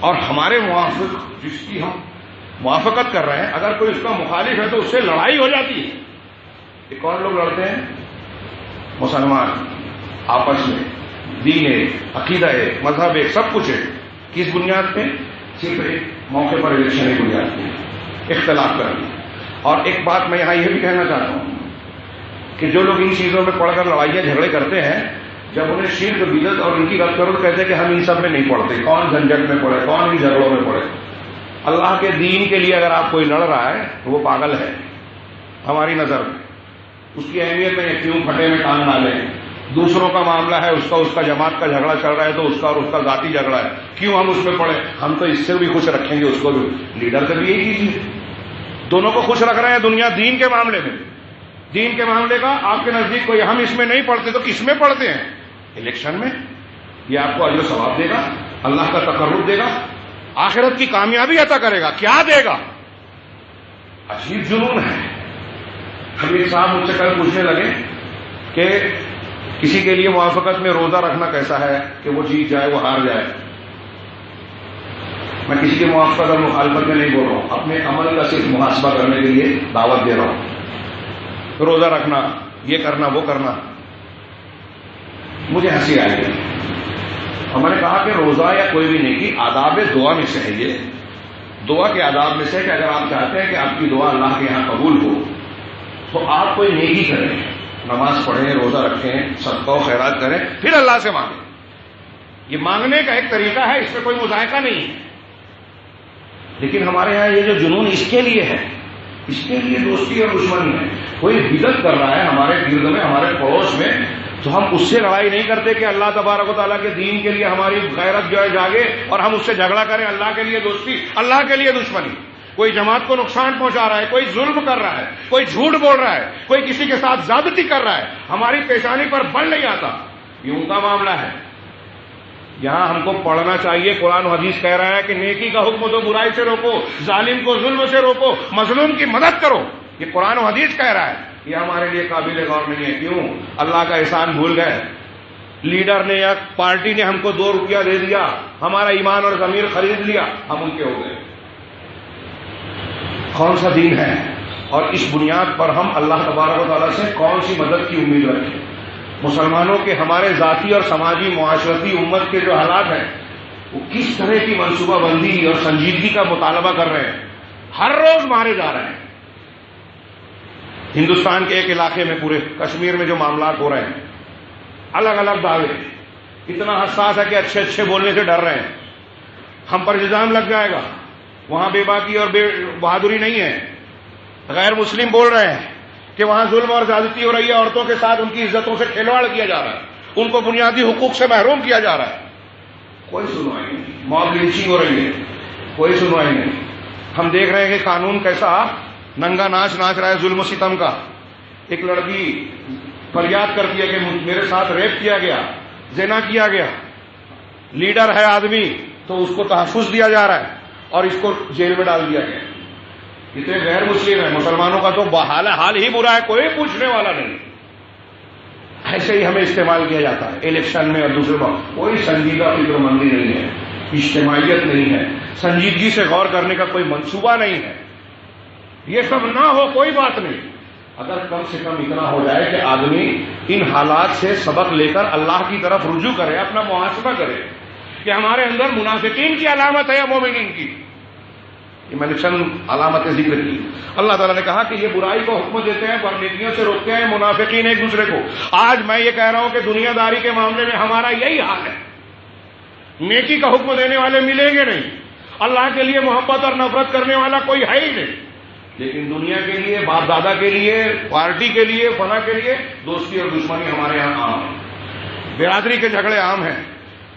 اور ہمارے موافق جس کی ہم موافقت کر رہے ہیں، اگر کوئی اس کا مخالف ہے تو اس سے لڑائی ہو جاتی ہے. یہ کون لوگ لڑتے ہیں؟ مسلمان آپس میں، دین ایک، عقیدہ ایک، مذہب ایک، سب کچھ ہے. کس بنیاد پہ؟ صرف ایک موقع پر الیکشن کی بنیاد پہ اختلاف کر دیا. اور ایک بات میں یہاں یہ بھی کہنا چاہتا ہوں کہ جو لوگ ان چیزوں میں پڑھ کر لڑائیاں جھگڑے کرتے ہیں، جب انہیں شرک، بدعت اور ان کی بات کرو تو کہتے ہیں کہ ہم ان سب میں نہیں پڑھتے، کون جھنجٹ میں پڑے، کون ان جھگڑوں میں پڑے. اللہ کے دین کے لیے اگر آپ کوئی لڑ رہا ہے تو وہ پاگل ہے ہماری نظر میں. اس کی اہمیت میں کیوں پھٹے میں ٹانگ ڈالیں، دوسروں کا معاملہ ہے، اس کا جماعت کا جھگڑا چل رہا ہے تو اس کا اور اس کا ذاتی جھگڑا ہے، کیوں ہم اس میں پڑے؟ ہم تو اس سے بھی خوش رکھیں گے اس کو بھی، لیڈر سے بھی یہی چیز ہے، دونوں کو خوش رکھ رہے ہیں دنیا دین کے معاملے میں۔ دین کے معاملے کا آپ کے نزدیک کوئی ہم اس میں نہیں پڑھتے تو کس میں پڑھتے ہیں؟ الیکشن میں۔ یہ آپ کو اجر و ثواب دے گا، اللہ کا تقرب دے گا، آخرت کی کامیابی عطا کرے گا، کیا دے گا؟ عجیب جنون ہے۔ حبیب صاحب مجھ سے کل پوچھنے لگے کہ کسی کے لیے موافقت میں روزہ رکھنا کیسا ہے کہ وہ جیت جائے وہ ہار جائے۔ میں کسی کی موافقت اور مخالفت میں نہیں بول رہا ہوں، اپنے عمل کا صرف محاسبہ کرنے کے لیے دعوت دے رہا ہوں۔ روزہ رکھنا، یہ کرنا وہ کرنا، مجھے ہنسی آئی ہے۔ اور میں نے کہا کہ روزہ یا کوئی بھی نیکی آداب دعا میں سے ہے، یہ دعا کے آداب میں سے کہ اگر آپ چاہتے ہیں کہ آپ کی دعا اللہ کے یہاں قبول ہو تو آپ کوئی نیکی کریں، نماز پڑھیں، روزہ رکھیں، صدقہ و خیرات کریں، پھر اللہ سے مانگیں۔ یہ مانگنے کا ایک طریقہ ہے، اس میں کوئی مذائقہ نہیں ہے۔ لیکن ہمارے یہاں یہ جو جنون اس کے لیے ہے، اس کے لیے دوستی اور دشمنی ہے۔ کوئی بدعت کر رہا ہے ہمارے گرد میں، ہمارے پڑوس میں، تو ہم اس سے لڑائی نہیں کرتے کہ اللہ تبارک و تعالیٰ کے دین کے لیے ہماری غیرت جو ہے جاگے اور ہم اس سے جھگڑا کریں۔ اللہ کے لیے دوستی، اللہ کے لیے دشمنی۔ کوئی جماعت کو نقصان پہنچا رہا ہے، کوئی ظلم کر رہا ہے، کوئی جھوٹ بول رہا ہے، کوئی کسی کے ساتھ زیادتی کر رہا ہے، ہماری پیشانی پر بل نہیں آتا، یہ ان کا معاملہ ہے۔ یہاں ہم کو پڑھنا چاہیے، قرآن و حدیث کہہ رہا ہے کہ نیکی کا حکم دو، برائی سے روکو، ظالم کو ظلم سے روکو، مظلوم کی مدد کرو، یہ قرآن و حدیث کہہ رہا ہے۔ یہ ہمارے لیے قابل غور نہیں ہے۔ کیوں؟ اللہ کا احسان بھول گئے۔ لیڈر نے یا پارٹی نے ہم کو 2 روپیہ دے دیا، ہمارا ایمان اور ضمیر خرید لیا، ہم ان کے ہو گئے۔ کون سا دین ہے؟ اور اس بنیاد پر ہم اللہ تبارک و تعالیٰ سے کون سی مدد کی امید رکھیں؟ مسلمانوں کے ہمارے ذاتی اور سماجی معاشرتی امت کے جو حالات ہیں وہ کس طرح کی منصوبہ بندی اور سنجیدگی کا مطالبہ کر رہے ہیں۔ ہر روز مارے جا رہے ہیں۔ ہندوستان کے ایک علاقے میں، پورے کشمیر میں جو معاملات ہو رہے ہیں، الگ الگ دعوے، اتنا حساس ہے کہ اچھے اچھے بولنے سے ڈر رہے ہیں، ہم پر الزام لگ جائے گا۔ وہاں بے باکی اور بے بہادری نہیں ہے، غیر مسلم بول رہے ہیں کہ وہاں ظلم اور زیادتی ہو رہی ہے، عورتوں کے ساتھ ان کی عزتوں سے کھلواڑ کیا جا رہا ہے، ان کو بنیادی حقوق سے محروم کیا جا رہا ہے۔ کوئی سنوائی نہیں، موب لنچنگ ہو رہی ہے، کوئی سنوائی نہیں۔ ہم دیکھ رہے ہیں کہ قانون کیسا ننگا ناچ رہا ہے ظلم و ستم کا۔ ایک لڑکی فریاد کرتی ہے کہ میرے ساتھ ریپ کیا گیا، زنا کیا گیا، لیڈر ہے آدمی تو اس کو تحفظ دیا جا رہا ہے اور اس کو جیل میں ڈال دیا گیا۔ اتنے غیر مسلم ہیں، مسلمانوں کا تو حال ہی برا ہے، کوئی پوچھنے والا نہیں۔ ایسے ہی ہمیں استعمال کیا جاتا ہے الیکشن میں اور دوسرے بات، کوئی سنجیدہ فکر مندی نہیں ہے، اجتماعیت نہیں ہے، سنجیدگی سے غور کرنے کا کوئی منصوبہ نہیں ہے۔ یہ سب نہ ہو کوئی بات نہیں، اگر کم سے کم اتنا ہو جائے کہ آدمی ان حالات سے سبق لے کر اللہ کی طرف رجوع کرے، اپنا محاسبہ کرے کہ ہمارے اندر منافقین کی علامت ہے یا مومنین کی۔ یہ میں نے چند علامتیں ذکر کی۔ اللہ تعالیٰ نے کہا کہ یہ برائی کو حکم دیتے ہیں، نیکیوں سے روکتے ہیں، منافقین ایک دوسرے کو۔ آج میں یہ کہہ رہا ہوں کہ دنیا داری کے معاملے میں ہمارا یہی حال ہے، نیکی کا حکم دینے والے ملیں گے نہیں، اللہ کے لیے محبت اور نفرت کرنے والا کوئی ہے ہی نہیں، لیکن دنیا کے لیے، باپ دادا کے لیے، پارٹی کے لیے، فلاں کے لیے دوستی اور دشمنی ہمارے یہاں عام ہے۔ برادری کے جھگڑے عام ہیں،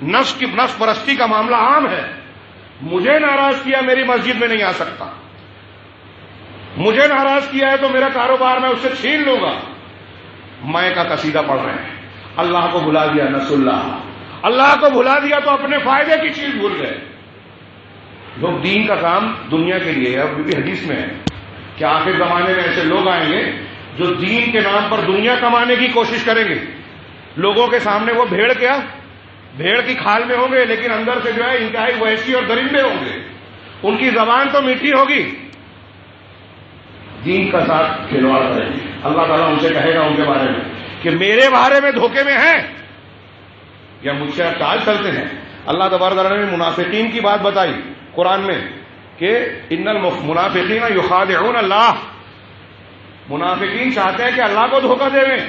نفس پرستی کا معاملہ عام ہے۔ مجھے ناراض کیا میری مسجد میں نہیں آ سکتا، مجھے ناراض کیا ہے تو میرا کاروبار میں اس سے چھین لوں گا۔ میں کا قصیدہ پڑھ رہے ہیں، اللہ کو بھلا دیا نس اللہ کو بھلا دیا تو اپنے فائدے کی چیز بھول گئے۔ لوگ دین کا کام دنیا کے لیے ہے، اور بھی حدیث میں ہے کہ آخر زمانے میں ایسے لوگ آئیں گے جو دین کے نام پر دنیا کمانے کی کوشش کریں گے۔ لوگوں کے سامنے وہ بھیڑ کی کھال میں ہوں گے، لیکن اندر سے جو ہے انتہائی وحشی اور درندے ہوں گے۔ ان کی زبان تو میٹھی ہوگی، دین کا ساتھ کھلواڑ کریں گے۔ اللہ تعالیٰ ان سے کہے گا ان کے بارے میں کہ میرے بارے میں دھوکے میں ہیں یا مجھ سے چال چلتے ہیں۔ اللہ تبارک تعالیٰ نے منافقین کی بات بتائی قرآن میں کہ ان المنافقین یخادعون اللہ، منافقین چاہتے ہیں کہ اللہ کو دھوکہ دے دیں،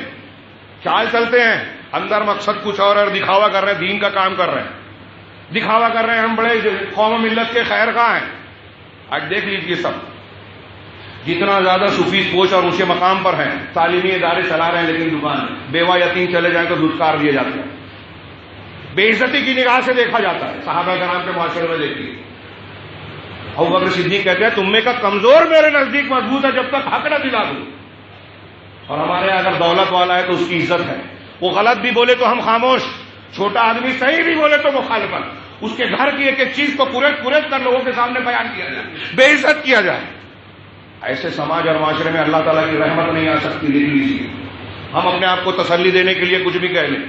چال چلتے ہیں، اندر مقصد کچھ اور دکھاوا کر رہے ہیں، دین کا کام کر رہے ہیں، دکھاوا کر رہے ہیں ہم بڑے قوم و ملت کے خیر خواہ ہیں۔ آج دیکھ لیجیے سب جتنا زیادہ صوفی پوش اور اونچے مقام پر ہیں، تعلیمی ادارے چلا رہے ہیں، لیکن دکان میں بیوہ یتیم چلے جائیں تو دھتکار دیے جاتے ہیں، بے عزتی کی نگاہ سے دیکھا جاتا ہے۔ صحابہ کرام کے معاشرے میں دیکھیے، ابوبکر صدیق کہتے ہیں تم میں کا کمزور میرے نزدیک مضبوط ہے جب تک حق نہ دلا دوں۔ اور ہمارے یہاں اگر دولت والا ہے تو اس کی عزت ہے، وہ غلط بھی بولے تو ہم خاموش، چھوٹا آدمی صحیح بھی بولے تو مخالفت، اس کے گھر کی ایک ایک چیز کو پورے کر لوگوں کے سامنے بیان کیا جائے، بے عزت کیا جائے۔ ایسے سماج اور معاشرے میں اللہ تعالیٰ کی رحمت نہیں آ سکتی۔ دیکھ لیجیے، ہم اپنے آپ کو تسلی دینے کے لیے کچھ بھی کہہ لیں،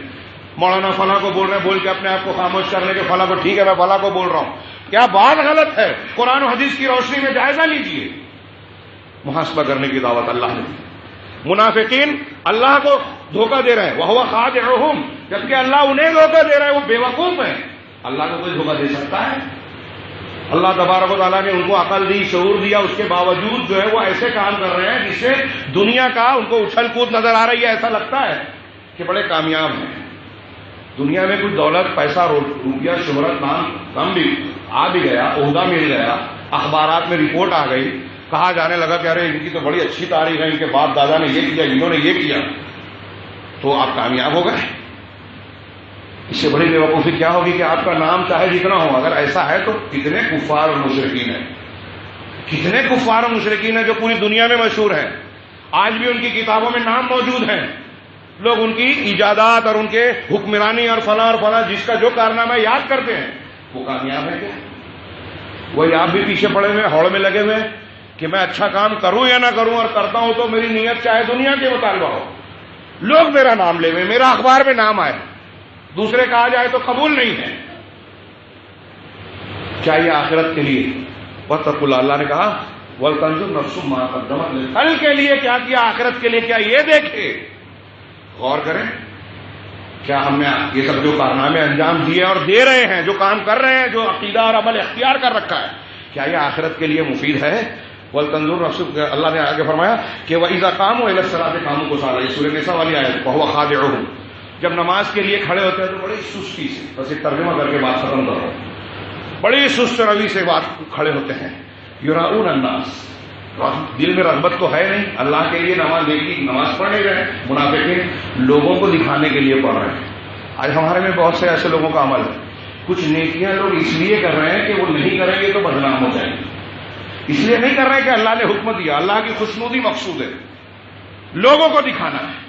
مولانا فلاں کو بول رہے ہیں، بول کے اپنے آپ کو خاموش کرنے کے فلاں کو، ٹھیک ہے میں فلاں کو بول رہا ہوں، کیا بات غلط ہے؟ قرآن و حدیث کی روشنی میں جائزہ لیجیے۔ محاسبہ کرنے کی دعوت اللہ نے دی۔ منافقین اللہ کو دھوکہ دے رہے ہیں، وَهُوَ خَادِعُهُمْ، جبکہ اللہ انہیں دھوکہ دے رہا ہے، وہ بے وقوف ہیں۔ اللہ کو کوئی دھوکہ دے سکتا ہے؟ اللہ تبارک و تعالیٰ نے ان کو عقل دی، شعور دیا، اس کے باوجود جو ہے وہ ایسے کام کر رہے ہیں جس سے دنیا کا ان کو اچھل کود نظر آ رہی ہے، ایسا لگتا ہے کہ بڑے کامیاب ہیں۔ دنیا میں کچھ دولت، پیسہ، روپیہ، شہرت، نام کم بھی آ بھی گیا، عہدہ مل گیا، اخبارات میں رپورٹ آ گئی، کہا جانے لگا کہ ارے ان کی تو بڑی اچھی تاریخ ہے، ان کے باپ دادا نے یہ کیا، انہوں نے یہ کیا، تو آپ کامیاب ہو گئے۔ اس سے بڑی بے وقوفی کیا ہوگی کہ آپ کا نام چاہے جتنا ہو، اگر ایسا ہے تو کتنے کفار اور مشرکین ہیں، کتنے کفار اور مشرکین ہیں جو پوری دنیا میں مشہور ہیں، آج بھی ان کی کتابوں میں نام موجود ہیں، لوگ ان کی ایجادات اور ان کے حکمرانی اور فلاں جس کا جو کارنامہ یاد کرتے ہیں، وہ کامیاب ہے کیا؟ وہی آپ بھی پیچھے پڑے ہوئے، ہوڑ میں لگے ہوئے کہ میں اچھا کام کروں یا نہ کروں، اور کرتا ہوں تو میری نیت چاہے دنیا کے مطالبہ ہو، لوگ میرا نام لے ہوئے، میرا اخبار میں نام آئے، دوسرے کہا جائے تو قبول نہیں ہے۔ چاہیے آخرت کے لیے واتقوا اللہ، اللہ نے کہا وَلْتَنظُرْ نَفْسٌ مَا قَدَّمَتْ لِغَدٍ، کل کے لیے کیا کیا، آخرت کے لیے کیا، یہ دیکھے، غور کریں کیا ہم نے یہ سب جو کارنامے انجام دیے اور دے رہے ہیں، جو کام کر رہے ہیں، جو عقیدہ اور عمل اختیار کر رکھا ہے، کیا یہ آخرت کے لیے مفید ہے؟ وَلْتَنظُرْ نَفْسٌ، اللہ نے آگے فرمایا کہ وَإِذَا قَامُوا إِلَى الصَّلَاةِ قَامُوا كُسَالَىٰ، یہ سورہ نساء والی آیت، وَهُوَ خَادِعُهُمْ، جب نماز کے لیے کھڑے ہوتے ہیں تو بڑی سستی سے، بس ایک ترجمہ کر کے بات ختم کر رہا ہوں، بڑی سست روی سے بات کھڑے ہوتے ہیں، یراؤن الناس، دل میں رغبت تو ہے نہیں، اللہ کے لیے نماز پڑھ نہیں رہے، منافقین لوگوں کو دکھانے کے لیے پڑھ رہے ہیں۔ آج ہمارے میں بہت سے ایسے لوگوں کا عمل ہے، کچھ نیکیاں لوگ اس لیے کر رہے ہیں کہ وہ نہیں کریں گے تو بدنام ہو جائیں گے، اس لیے نہیں کر رہے کہ اللہ نے حکم دیا، اللہ کی خوشنودی مقصود ہے، لوگوں کو دکھانا ہے۔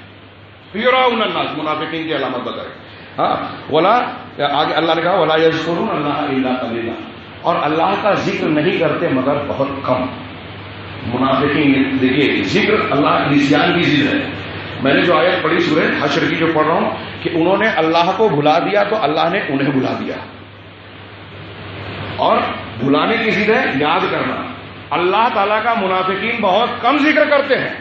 یراؤن الناس، منافقین کی علامت بتائے، ہاں ولا، آگے اللہ نے کہا ولا یذکرون اللہ الا قلیلا، اور اللہ کا ذکر نہیں کرتے مگر بہت کم۔ منافقین دیکھیے، ذکر اللہ نسیان کی ضد ہے۔ میں نے جو آیت پڑھی سورہ حشر کی جو پڑھ رہا ہوں کہ انہوں نے اللہ کو بھلا دیا تو اللہ نے انہیں بھلا دیا، اور بھلانے کی ضد ہے یاد کرنا۔ اللہ تعالیٰ کا منافقین بہت کم ذکر کرتے ہیں،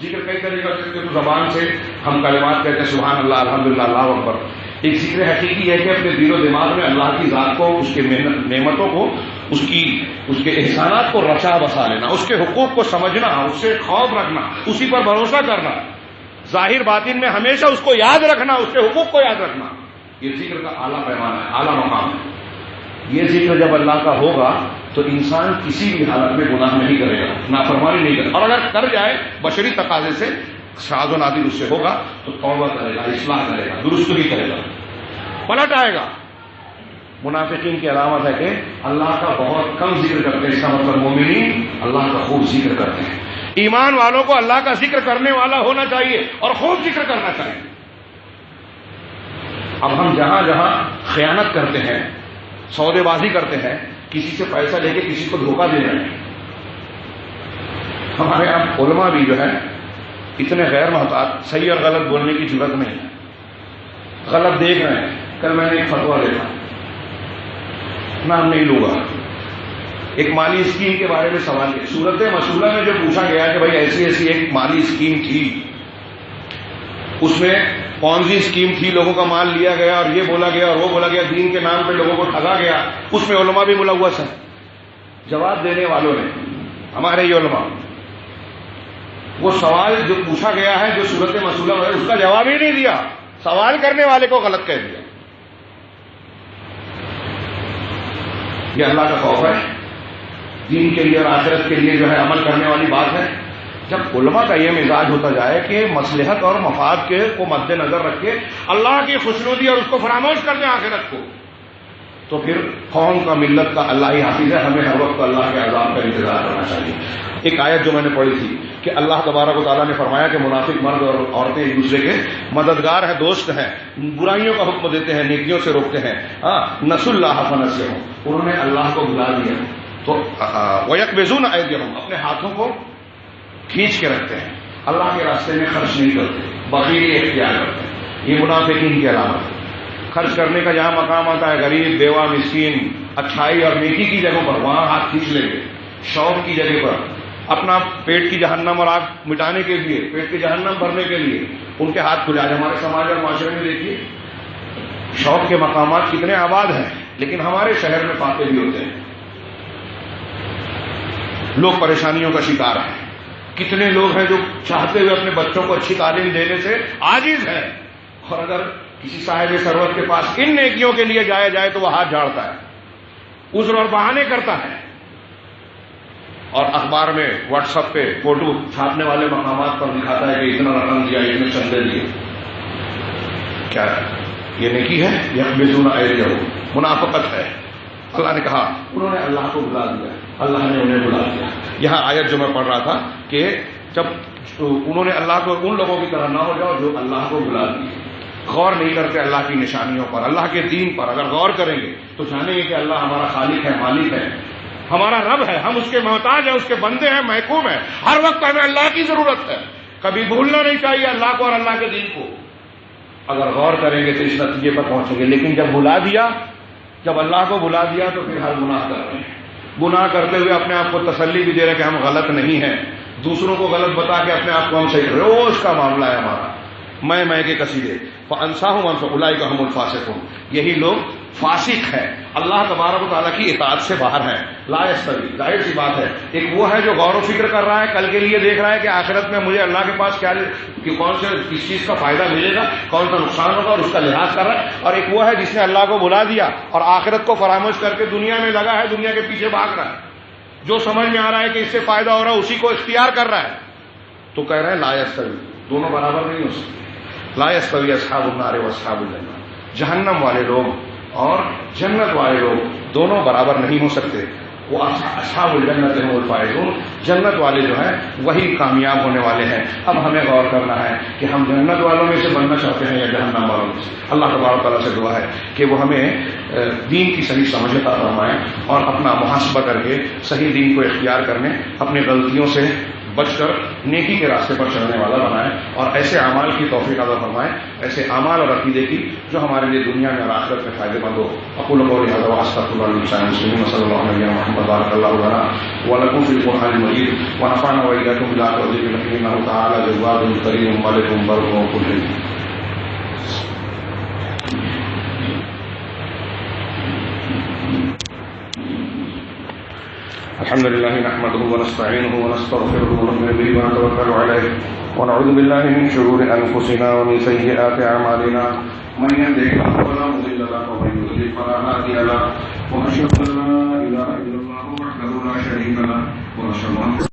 ذکر کئی طریقے سے، تو زبان سے ہم کلمات کہتے ہیں سبحان اللہ، الحمدللہ، اللہ اکبر، ایک ذکر حقیقی ہے کہ اپنے دل و دماغ میں اللہ کی ذات کو، اس کے نعمتوں کو، اس کے احسانات کو رچا بسا لینا، اس کے حقوق کو سمجھنا، اس سے خوف رکھنا، اسی پر بھروسہ کرنا، ظاہر باطن میں ہمیشہ اس کو یاد رکھنا، اس کے حقوق کو یاد رکھنا، یہ ذکر کا اعلیٰ پیمانہ ہے، اعلیٰ مقام ہے۔ یہ ذکر جب اللہ کا ہوگا تو انسان کسی بھی حالت میں گناہ نہیں کرے گا، نافرمانی نہیں کرے گا، اور اگر کر جائے بشری تقاضے سے، شاذ و نادر اس سے ہوگا تو توبہ کرے گا، اصلاح کرے گا، درست بھی کرے گا، پلٹ آئے گا۔ منافقین کی علامت ہے کہ اللہ کا بہت کم ذکر کرتے ہیں، اس کا مطلب مومنین اللہ کا خوب ذکر کرتے ہیں۔ ایمان والوں کو اللہ کا ذکر کرنے والا ہونا چاہیے اور خوب ذکر کرنا چاہیے۔ اب ہم جہاں جہاں خیانت کرتے ہیں، سودے بازی کرتے ہیں، کسی سے پیسہ لے کے کسی کو دھوکہ دے رہے ہیں، ہمارے یہاں علماء بھی جو ہے اتنے غیر محتاط، صحیح اور غلط بولنے کی ضرورت نہیں ہے، غلط دیکھ رہے ہیں۔ کل میں نے ایک فتویٰ دیکھا، نام نہیں لوں گا، ایک مالی اسکیم کے بارے میں سوال کیا، صورت مشہورہ میں جو پوچھا گیا کہ بھائی ایسی ایسی ایک مالی اسکیم تھی، اس میں پونزی اسکیم تھی، لوگوں کا مال لیا گیا اور یہ بولا گیا اور وہ بولا گیا، دین کے نام پہ لوگوں کو ٹھگا گیا، اس میں علماء بھی ملوث ہیں۔ جواب دینے والوں نے، ہمارے یہ علماء، وہ سوال جو پوچھا گیا ہے، جو صورت مسئلہ ہے، اس کا جواب ہی نہیں دیا، سوال کرنے والے کو غلط کہہ دیا۔ یہ اللہ کا خوف ہے؟ دین کے لیے اور آخرت کے لیے جو ہے عمل کرنے والی بات ہے. جب علماء کا یہ مزاج ہوتا جائے کہ مصلحت اور مفاد کے کو مد نظر رکھ کے اللہ کی خوشنودی اور اس کو فراموش کر دیں آخرت کو، تو پھر قوم کا ملت کا اللہ ہی حافظ ہے. ہمیں ہر وقت اللہ کے عذاب کا انتظار کرنا چاہیے. ایک آیت جو میں نے پڑھی تھی کہ اللہ تبارک و تعالیٰ نے فرمایا کہ منافق مرد اور عورتیں ایک دوسرے کے مددگار ہیں، دوست ہیں، برائیوں کا حکم دیتے ہیں، نیکیوں سے روکتے ہیں. نسوا اللہ فنسیہم، انہوں نے اللہ کو بھلا دیا. تو وَيَقْبِضُونَ أَيْدِيَهُمْ، اپنے ہاتھوں کو کھینچ کے رکھتے ہیں، اللہ کے راستے میں خرچ نہیں کرتے، بخیلی اختیار کرتے ہیں. یہ منافقین کی علامت ہے. خرچ کرنے کا جہاں مقام آتا ہے غریب، بیوہ، مسکین، اچھائی اور نیکی کی جگہوں پر، وہاں ہاتھ کھینچ لیں گے. شوق کی جگہ پر، اپنا پیٹ کی جہنم اور آگ مٹانے کے لیے، پیٹ کی جہنم بھرنے کے لیے ان کے ہاتھ کھلے. آج ہمارے سماج اور معاشرے میں دیکھیے شوق کے مقامات کتنے آباد ہیں، لیکن ہمارے شہر میں فاتح بھی ہوتے ہیں. لوگ پریشانیوں کا شکار ہیں. کتنے لوگ ہیں جو چاہتے ہوئے اپنے بچوں کو اچھی تعلیم دینے سے عاجز ہیں، اور اگر کسی صاحب ثروت کے پاس ان نیکیوں کے لیے جایا جائے تو وہ ہاتھ جھاڑتا ہے، عذر اور بہانے کرتا ہے، اور اخبار میں واٹس ایپ پہ فوٹو چھاپنے والے مقامات پر دکھاتا ہے کہ اتنا رقم دیا، اتنے چندے دیے. کیا یہ نیکی ہے؟ یقبضون ایدیہم، منافقت ہے. اللہ نے کہا انہوں نے اللہ کو بلا دیا، اللہ نے انہیں بلا دیا. یہاں آیت جو میں پڑھ رہا تھا کہ جب انہوں نے اللہ کو، ان لوگوں کی طرح نہ ہو جاؤ جو اللہ کو بلا دیے، غور نہیں کرتے اللہ کی نشانیوں پر، اللہ کے دین پر. اگر غور کریں گے تو جانیں گے کہ اللہ ہمارا خالق ہے، مالک ہے، ہمارا رب ہے، ہم اس کے محتاج ہیں، اس کے بندے ہیں، محکوم ہیں. ہر وقت ہمیں اللہ کی ضرورت ہے. کبھی بھولنا نہیں چاہیے اللہ کو اور اللہ کے دین کو. اگر غور کریں گے تو اس نتیجے پر پہنچیں گے. لیکن جب بھلا دیا، جب اللہ کو بھلا دیا تو پھر ہر گناہ کر رہے ہیں. گناہ کرتے ہوئے اپنے آپ کو تسلی بھی دے رہے کہ ہم غلط نہیں ہیں، دوسروں کو غلط بتا کے اپنے آپ کو ہم صحیح. روز کا معاملہ ہے ہمارا، میں کے قصیدے. فَأَنْسَاهُمْ أَنْفَسَهُمْ أُولَٰئِكَ هُمُ الْفَاسِقُونَ، یہی لوگ فاسق ہیں، اللہ تبارک و تعالیٰ کی اطاعت سے باہر ہیں. لا یستوی، ظاہر سی بات ہے. ایک وہ ہے جو غور و فکر کر رہا ہے، کل کے لیے دیکھ رہا ہے کہ آخرت میں مجھے اللہ کے پاس کیا، کہ کون سے کس چیز کا فائدہ ملے گا، کون سا نقصان ہوگا، اور اس کا لحاظ کر رہا ہے. اور ایک وہ ہے جس نے اللہ کو بھلا دیا اور آخرت کو فراموش کر کے دنیا میں لگا ہے، دنیا کے پیچھے بھاگ رہا ہے. جو سمجھ میں آ رہا ہے کہ اس سے فائدہ ہو رہا ہے اسی کو اختیار کر رہا ہے. تو کہہ رہے ہیں لا یستوی، دونوں برابر نہیں ہو سکتے. لا یستوی اصحاب النار و اصحاب الجنہ، جہنم والے لوگ اور جنت والے لوگ دونوں برابر نہیں ہو سکتے. وہ اصحاب الجنت هم الفائزون، جنت والے جو ہیں وہی کامیاب ہونے والے ہیں. اب ہمیں غور کرنا ہے کہ ہم جنت والوں میں سے بننا چاہتے ہیں یا جہنم والوں میں سے. اللہ تبارک تعالیٰ سے دعا ہے کہ وہ ہمیں دین کی صحیح سمجھ عطا فرمائیں اور اپنا محاسبہ کر کے صحیح دین کو اختیار کرنے، اپنی غلطیوں سے بچ کر نیکی کے راستے پر چلنے والا بنائیں، اور ایسے اعمال کی توفیق عطا فرمائیں، ایسے اعمال اور عقیدے کی جو ہمارے لیے دنیا میں اور آخرت میں فائدہ مند ہو. اقول قولی ھذا واستغفر اللہ لي ولسائر المسلمين وصلی اللہ علیہ محمد بارک اللہ لنا ولکم فی القرآن المجید ونفعنا وإياكم بالآیات والذکر الحکیم انه تعالی جواد کریم مالک بر وکریم. الحمد لله نحمده ونستعينه ونستغفره ونؤمن به ونتوكل عليه ونعوذ بالله من شرور أنفسنا ومن سيئات أعمالنا من يهده الله فلا مضل له ومن يضلل فلا هادي له وأشهد أن لا إله إلا الله وحده لا شريك له وأشهد أن